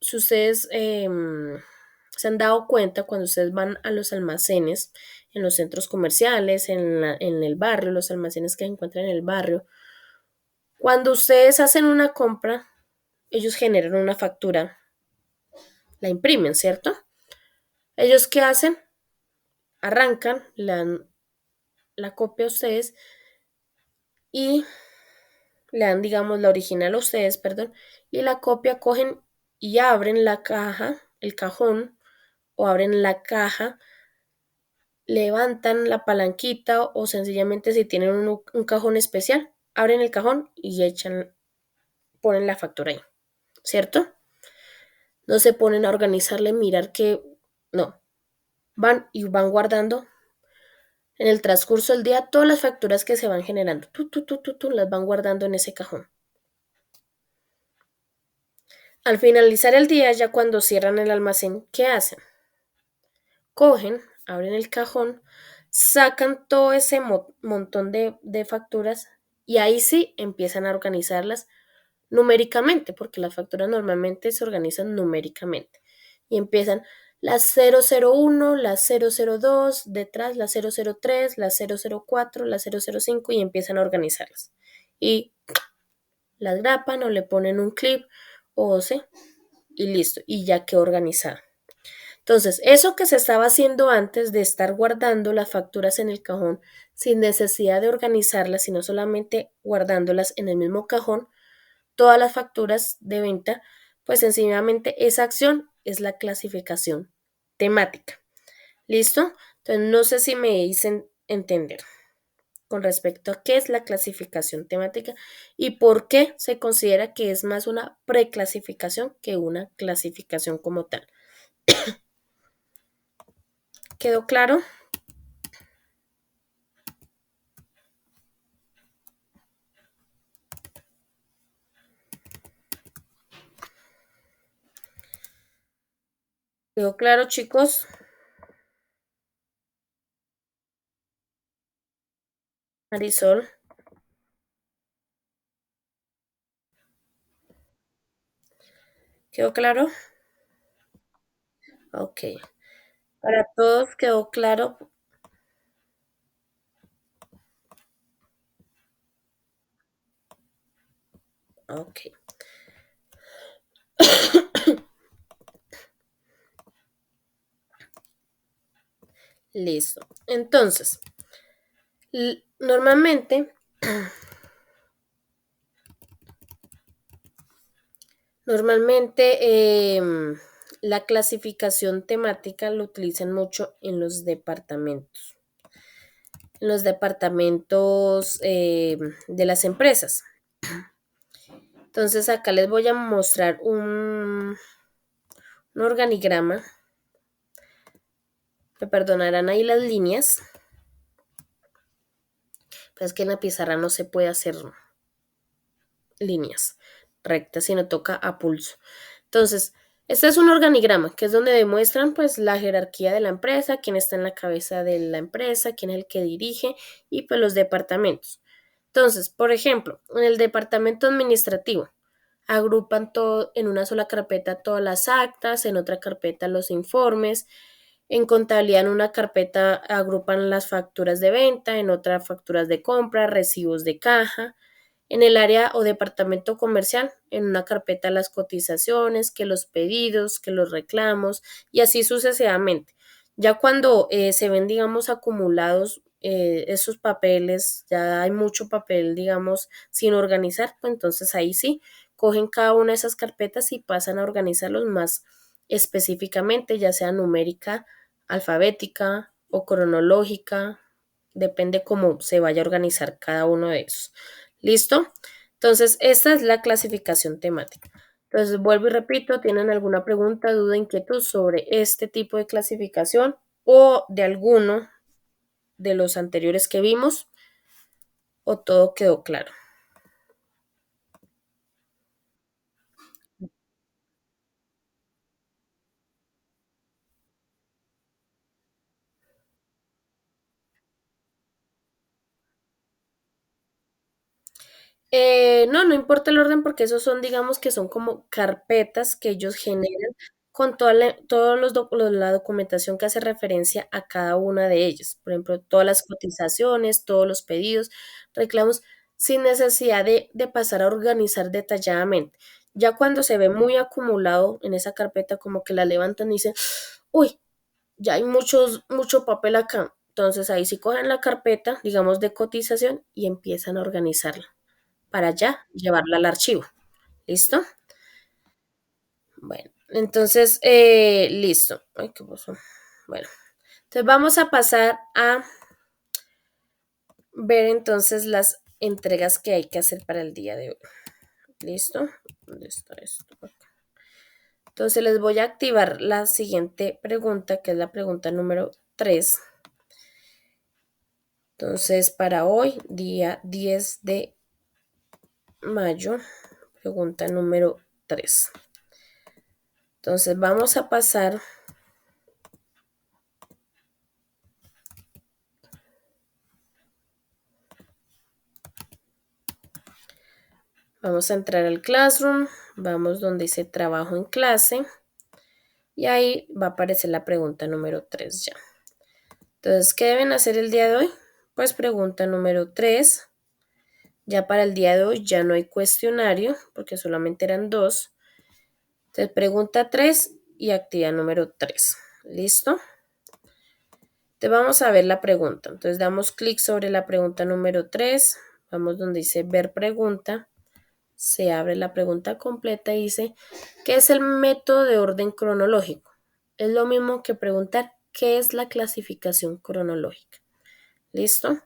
si ustedes se han dado cuenta cuando ustedes van a los almacenes, en los centros comerciales, en el barrio, los almacenes que se encuentran en el barrio, cuando ustedes hacen una compra, ellos generan una factura, la imprimen, ¿cierto? ¿Ellos qué hacen? Arrancan la copia a ustedes y le dan, digamos, la original a ustedes, perdón, y la copia cogen y abren la caja, el cajón, o abren la caja, levantan la palanquita o sencillamente si tienen un cajón especial, abren el cajón y ponen la factura ahí, ¿cierto? No se ponen a organizarle, mirar que, no, van y van guardando en el transcurso del día todas las facturas que se van generando, las van guardando en ese cajón. Al finalizar el día, ya cuando cierran el almacén, ¿qué hacen? Cogen, abren el cajón, sacan todo ese montón de facturas y ahí sí empiezan a organizarlas numéricamente, porque las facturas normalmente se organizan numéricamente. Y empiezan las 001, las 002, detrás las 003, las 004, las 005 y empiezan a organizarlas. Y las grapan o le ponen un clip o sí, y listo, y ya quedó organizada. Entonces, eso que se estaba haciendo antes de estar guardando las facturas en el cajón sin necesidad de organizarlas, sino solamente guardándolas en el mismo cajón, todas las facturas de venta, pues sencillamente esa acción es la clasificación temática. ¿Listo? Entonces, no sé si me dicen entender con respecto a qué es la clasificación temática y por qué se considera que es más una preclasificación que una clasificación como tal. ¿Quedó claro? ¿Quedó claro, chicos? Marisol, ¿quedó claro? Ok. Para todos quedó claro. Ok. Listo. Entonces, normalmente, la clasificación temática lo utilizan mucho en los departamentos. En los departamentos de las empresas. Entonces, acá les voy a mostrar organigrama. Me perdonarán ahí las líneas. Pero es que en la pizarra no se puede hacer líneas rectas, sino toca a pulso. Entonces, este es un organigrama, que es donde demuestran pues la jerarquía de la empresa, quién está en la cabeza de la empresa, quién es el que dirige y pues los departamentos. Entonces, por ejemplo, en el departamento administrativo, agrupan todo en una sola carpeta todas las actas, en otra carpeta los informes, en contabilidad en una carpeta agrupan las facturas de venta, en otra facturas de compra, recibos de caja, en el área o departamento comercial, en una carpeta las cotizaciones, que los pedidos, que los reclamos y así sucesivamente. Ya cuando se ven, digamos, acumulados esos papeles, ya hay mucho papel, digamos, sin organizar, pues entonces ahí sí, cogen cada una de esas carpetas y pasan a organizarlos más específicamente, ya sea numérica, alfabética o cronológica, depende cómo se vaya a organizar cada uno de esos. ¿Listo? Entonces, esta es la clasificación temática. Entonces, vuelvo y repito, ¿tienen alguna pregunta, duda, inquietud sobre este tipo de clasificación o de alguno de los anteriores que vimos? ¿O todo quedó claro? No, no importa el orden porque esos son, digamos que son como carpetas que ellos generan con todos la documentación que hace referencia a cada una de ellas. Por ejemplo, todas las cotizaciones, todos los pedidos, reclamos, sin necesidad de pasar a organizar detalladamente. Ya cuando se ve muy acumulado en esa carpeta, como que la levantan y dicen, uy, ya hay mucho papel acá. Entonces ahí sí cogen la carpeta, digamos, de cotización y empiezan a organizarla para ya llevarla al archivo. ¿Listo? Bueno, entonces, listo. Ay, ¿qué pasó? Bueno, entonces vamos a pasar a ver entonces las entregas que hay que hacer para el día de hoy. ¿Listo? ¿Dónde está esto? Entonces les voy a activar la siguiente pregunta, que es la pregunta número 3. Entonces, para hoy, día 10 de mayo, pregunta número 3. Entonces, vamos a entrar al Classroom, vamos donde dice trabajo en clase y ahí va a aparecer la pregunta número 3 ya. Entonces, ¿qué deben hacer el día de hoy? Pues pregunta número 3. Ya para el día de hoy ya no hay cuestionario porque solamente eran dos. Entonces, pregunta 3 y actividad número 3. ¿Listo? Entonces, vamos a ver la pregunta. Entonces, damos clic sobre la pregunta número 3. Vamos donde dice ver pregunta. Se abre la pregunta completa y dice, ¿qué es el método de orden cronológico? Es lo mismo que preguntar, ¿qué es la clasificación cronológica? ¿Listo?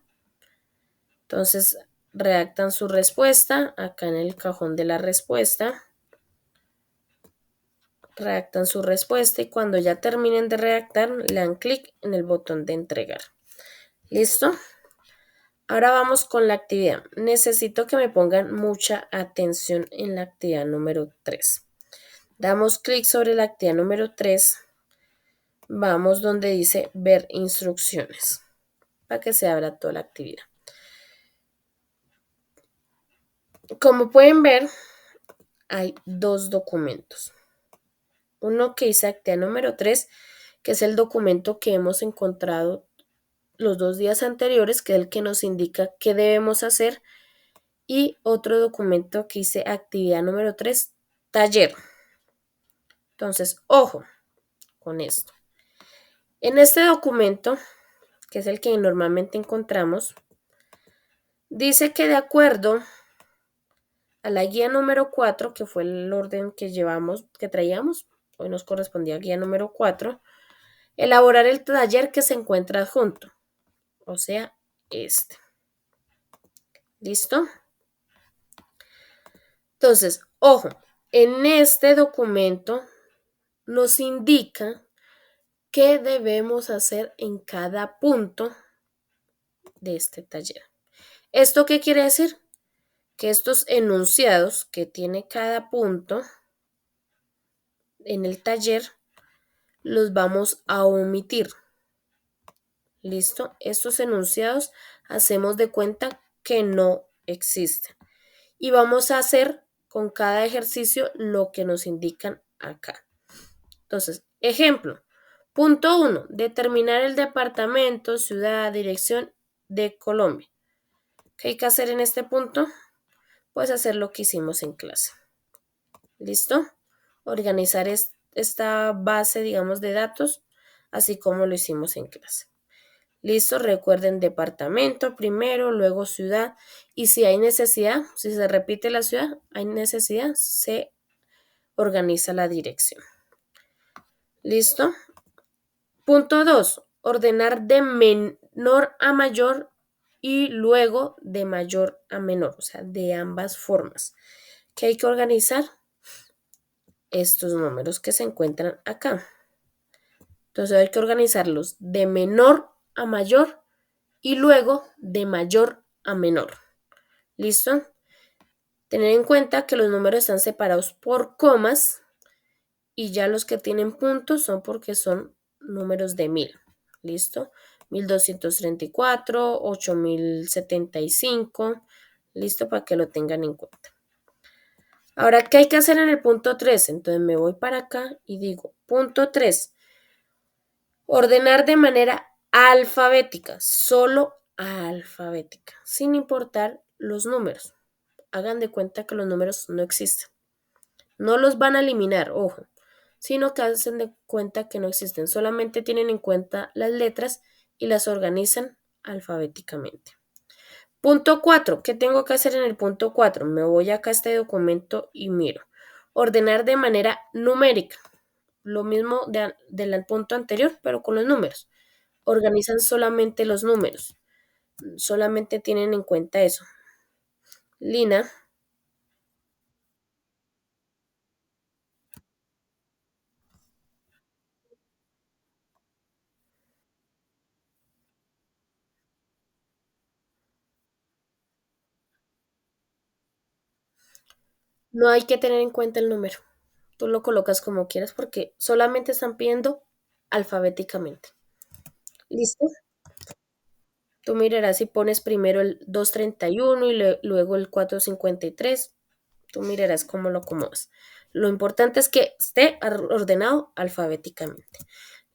Entonces, redactan su respuesta acá en el cajón de la respuesta. Redactan su respuesta y cuando ya terminen de redactar, le dan clic en el botón de entregar. ¿Listo? Ahora vamos con la actividad. Necesito que me pongan mucha atención en la actividad número 3. Damos clic sobre la actividad número 3. Vamos donde dice ver instrucciones para que se abra toda la actividad. Como pueden ver, hay dos documentos. Uno que dice actividad número 3, que es el documento que hemos encontrado los 2 días anteriores, que es el que nos indica qué debemos hacer. Y otro documento que dice actividad número 3, taller. Entonces, ojo con esto. En este documento, que es el que normalmente encontramos, dice que de acuerdo a la guía número 4, que fue el orden que traíamos, hoy nos correspondía guía número 4, elaborar el taller que se encuentra adjunto, o sea, este. ¿Listo? Entonces, ojo, en este documento nos indica qué debemos hacer en cada punto de este taller. ¿Esto qué quiere decir? Que estos enunciados que tiene cada punto en el taller los vamos a omitir. ¿Listo? Estos enunciados hacemos de cuenta que no existen. Y vamos a hacer con cada ejercicio lo que nos indican acá. Entonces, ejemplo. Punto 1. Determinar el departamento, ciudad, dirección de Colombia. ¿Qué hay que hacer en este punto? Pues hacer lo que hicimos en clase. ¿Listo? Organizar esta base, digamos, de datos, así como lo hicimos en clase. Listo, recuerden departamento primero, luego ciudad. Y si hay necesidad, si se repite la ciudad, hay necesidad, se organiza la dirección. ¿Listo? Punto 2. Ordenar de menor a mayor y luego de mayor a menor, o sea, de ambas formas. ¿Qué hay que organizar? Estos números que se encuentran acá. Entonces hay que organizarlos de menor a mayor y luego de mayor a menor. ¿Listo? Tener en cuenta que los números están separados por comas y ya los que tienen puntos son porque son números de 1000. ¿Listo? 1234, 8075. ¿Listo? Para que lo tengan en cuenta. Ahora, ¿qué hay que hacer en el punto 3? Entonces me voy para acá y digo, punto 3. Ordenar de manera alfabética, solo alfabética, sin importar los números. Hagan de cuenta que los números no existen. No los van a eliminar, ojo, sino que hacen de cuenta que no existen. Solamente tienen en cuenta las letras y las organizan alfabéticamente. Punto 4. ¿Qué tengo que hacer en el punto 4? Me voy acá a este documento y miro. Ordenar de manera numérica. Lo mismo del punto anterior, pero con los números. Organizan solamente los números. Solamente tienen en cuenta eso. Lina, no hay que tener en cuenta el número. Tú lo colocas como quieras porque solamente están pidiendo alfabéticamente. ¿Listo? Tú mirarás si pones primero el 231 y luego el 453. Tú mirarás cómo lo acomodas. Lo importante es que esté ordenado alfabéticamente.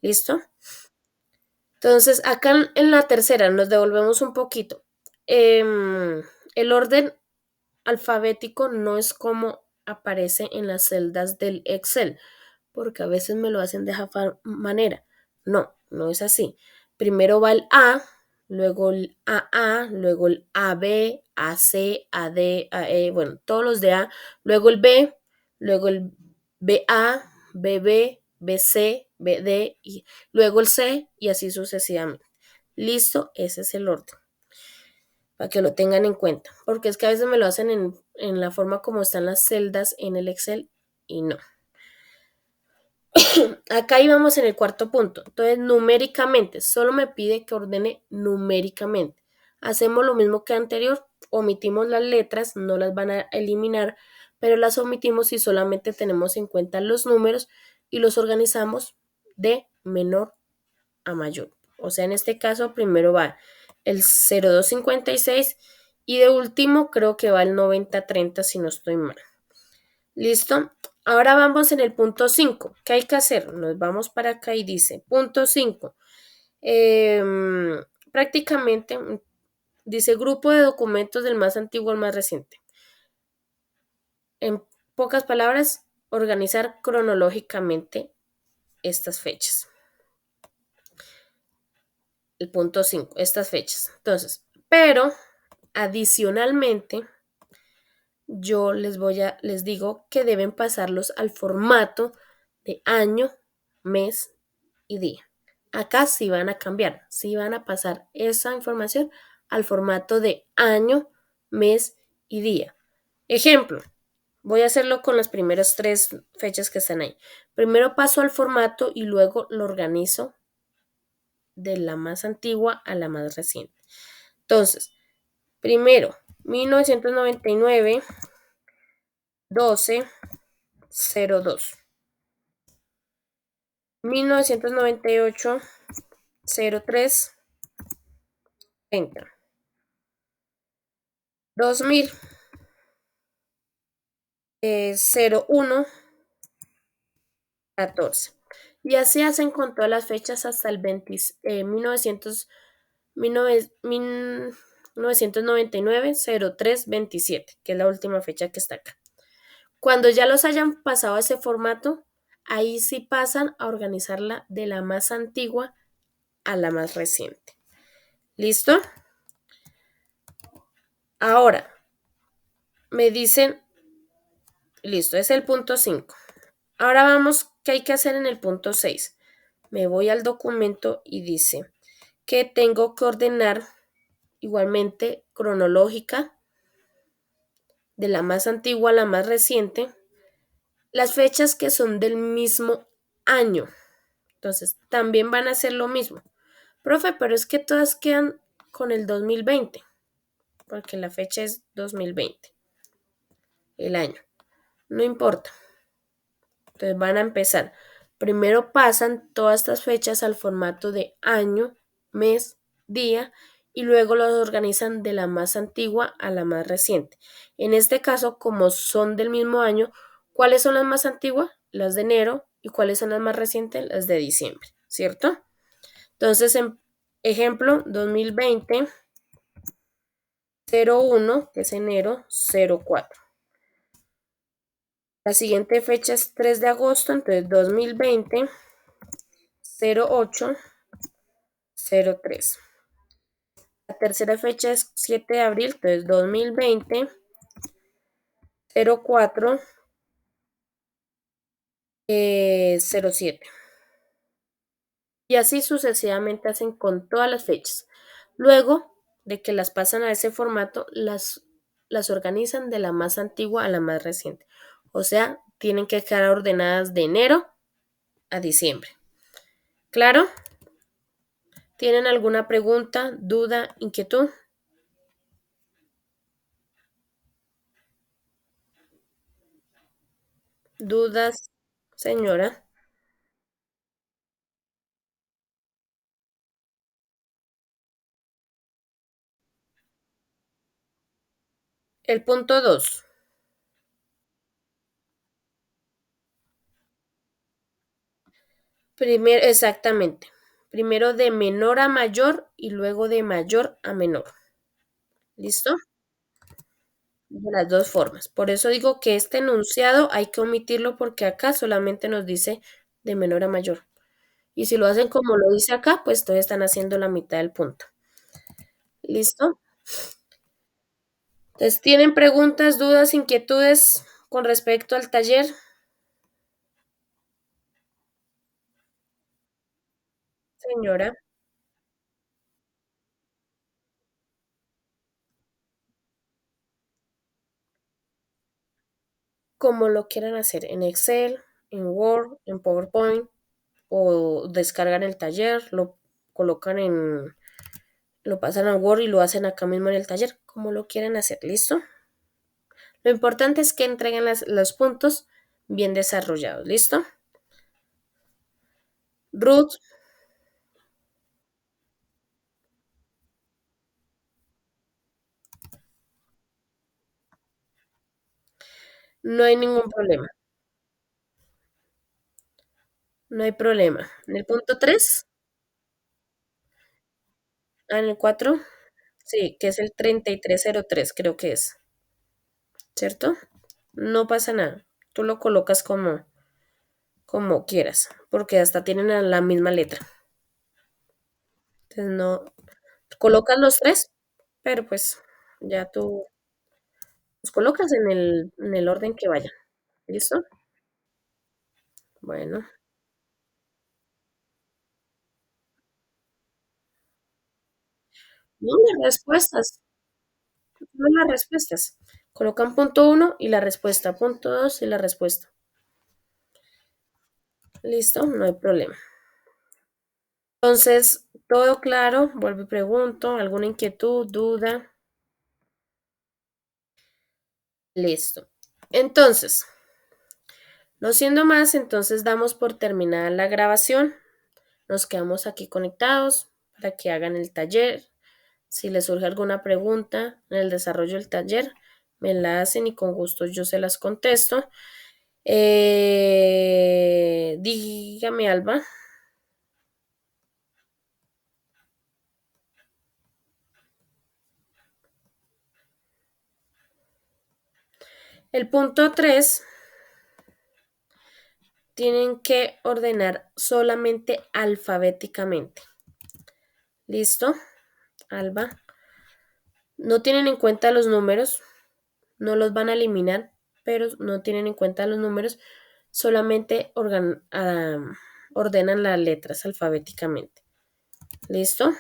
¿Listo? Entonces, acá en la tercera nos devolvemos un poquito. El orden alfabético no es como aparece en las celdas del Excel, porque a veces me lo hacen de esa manera. No, no es así. Primero va el A, luego el AA, luego el AB, AC, AD, AE, bueno, todos los de A, luego el B, luego el BA, BB, BC, BD y luego el C y así sucesivamente. Listo, ese es el orden para que lo tengan en cuenta, porque es que a veces me lo hacen en la forma como están las celdas en el Excel y no. Acá íbamos en el cuarto punto. Entonces, numéricamente, solo me pide que ordene numéricamente. Hacemos lo mismo que anterior, omitimos las letras, no las van a eliminar, pero las omitimos si solamente tenemos en cuenta los números y los organizamos de menor a mayor. O sea, en este caso, primero va el 0256 y de último creo que va el 9030 si no estoy mal. ¿Listo? Ahora vamos en el punto 5. ¿Qué hay que hacer? Nos vamos para acá y dice, punto 5. Prácticamente dice grupo de documentos del más antiguo al más reciente. En pocas palabras, organizar cronológicamente estas fechas. El punto 5, estas fechas. Entonces, pero adicionalmente, yo les digo que deben pasarlos al formato de año, mes y día. Acá sí van a cambiar, sí van a pasar esa información al formato de año, mes y día. Ejemplo, voy a hacerlo con las primeras tres fechas que están ahí. Primero paso al formato y luego lo organizo de la más antigua a la más reciente. Entonces, Primero, 1999, 12, 02. 1998, 03, 30. 2000, 01, 14. Y así hacen con todas las fechas hasta el 20, 1900, 1999, 03, 27, que es la última fecha que está acá. Cuando ya los hayan pasado a ese formato, ahí sí pasan a organizarla de la más antigua a la más reciente. ¿Listo? Ahora, me dicen, listo, es el punto 5. Ahora vamos, ¿qué hay que hacer en el punto 6? Me voy al documento y dice que tengo que ordenar igualmente cronológica de la más antigua a la más reciente, las fechas que son del mismo año. Entonces, también van a ser lo mismo. Profe, pero es que todas quedan con el 2020, porque la fecha es 2020, el año. No importa. Entonces van a empezar. Primero pasan todas estas fechas al formato de año, mes, día y luego los organizan de la más antigua a la más reciente. En este caso, como son del mismo año, ¿cuáles son las más antiguas? Las de enero. ¿Y cuáles son las más recientes? Las de diciembre, ¿cierto? Entonces, en ejemplo, 2020, 01, que es enero, 04. La siguiente fecha es 3 de agosto, entonces 2020, 08, 03. La tercera fecha es 7 de abril, entonces 2020, 04, 07. Y así sucesivamente hacen con todas las fechas. Luego de que las pasan a ese formato, las organizan de la más antigua a la más reciente. O sea, tienen que quedar ordenadas de enero a diciembre. ¿Claro? ¿Tienen alguna pregunta, duda, inquietud? ¿Dudas, señora? El punto 2. Primero, exactamente. Primero de menor a mayor y luego de mayor a menor. ¿Listo? De las dos formas. Por eso digo que este enunciado hay que omitirlo porque acá solamente nos dice de menor a mayor. Y si lo hacen como lo dice acá, pues todavía están haciendo la mitad del punto. ¿Listo? Entonces, ¿tienen preguntas, dudas, inquietudes con respecto al taller? Señora, como lo quieran hacer, en Excel, en Word, en PowerPoint, o descargan el taller, lo colocan lo pasan a Word y lo hacen acá mismo en el taller, como lo quieren hacer, ¿listo? Lo importante es que entreguen los puntos bien desarrollados, ¿listo? Ruth, no hay ningún problema, no hay problema. En el punto 3, en el 4, sí, que es el 3303, creo que es, ¿cierto? No pasa nada, tú lo colocas como quieras, porque hasta tienen la misma letra. Entonces no, colocas los tres, pero pues ya tú los colocas en el orden que vayan. ¿Listo? Bueno, no las respuestas, no las respuestas. Colocan punto uno y la respuesta, punto 2 y la respuesta. ¿Listo? No hay problema. Entonces, todo claro, vuelvo y pregunto, ¿alguna inquietud, duda? Listo. Entonces, no siendo más, entonces damos por terminada la grabación. Nos quedamos aquí conectados para que hagan el taller. Si les surge alguna pregunta en el desarrollo del taller, me la hacen y con gusto yo se las contesto. Dígame, Alba. El punto 3, tienen que ordenar solamente alfabéticamente. ¿Listo, Alba? No tienen en cuenta los números, no los van a eliminar, pero no tienen en cuenta los números, solamente ordenan las letras alfabéticamente. ¿Listo?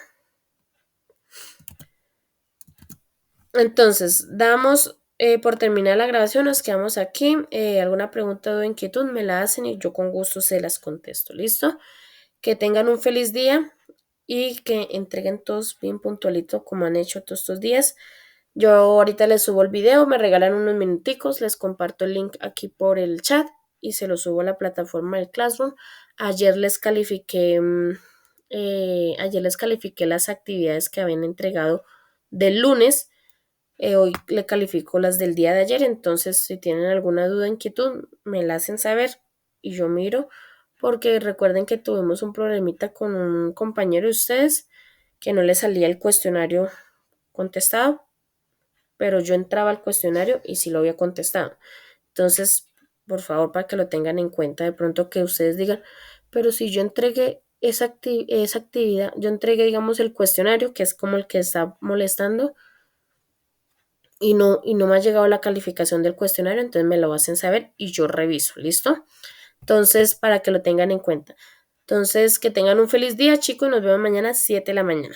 Entonces, damos por terminar la grabación, nos quedamos aquí. Alguna pregunta o inquietud me la hacen y yo con gusto se las contesto. ¿Listo? Que tengan un feliz día y que entreguen todos bien puntualito como han hecho todos estos días. Yo ahorita les subo el video, me regalan unos minuticos, les comparto el link aquí por el chat y se lo subo a la plataforma del Classroom. Ayer les califiqué, ayer les califiqué las actividades que habían entregado del lunes. Hoy le califico las del día de ayer, entonces si tienen alguna duda, inquietud, me la hacen saber y yo miro, porque recuerden que tuvimos un problemita con un compañero de ustedes que no le salía el cuestionario contestado, pero yo entraba al cuestionario y sí lo había contestado. Entonces, por favor, para que lo tengan en cuenta, de pronto que ustedes digan, pero si yo entregué esa actividad, yo entregué, digamos, el cuestionario, que es como el que está molestando, y no me ha llegado la calificación del cuestionario, entonces me lo hacen saber y yo reviso, ¿listo? Entonces, para que lo tengan en cuenta. Entonces, que tengan un feliz día, chicos, nos vemos mañana a 7 de la mañana.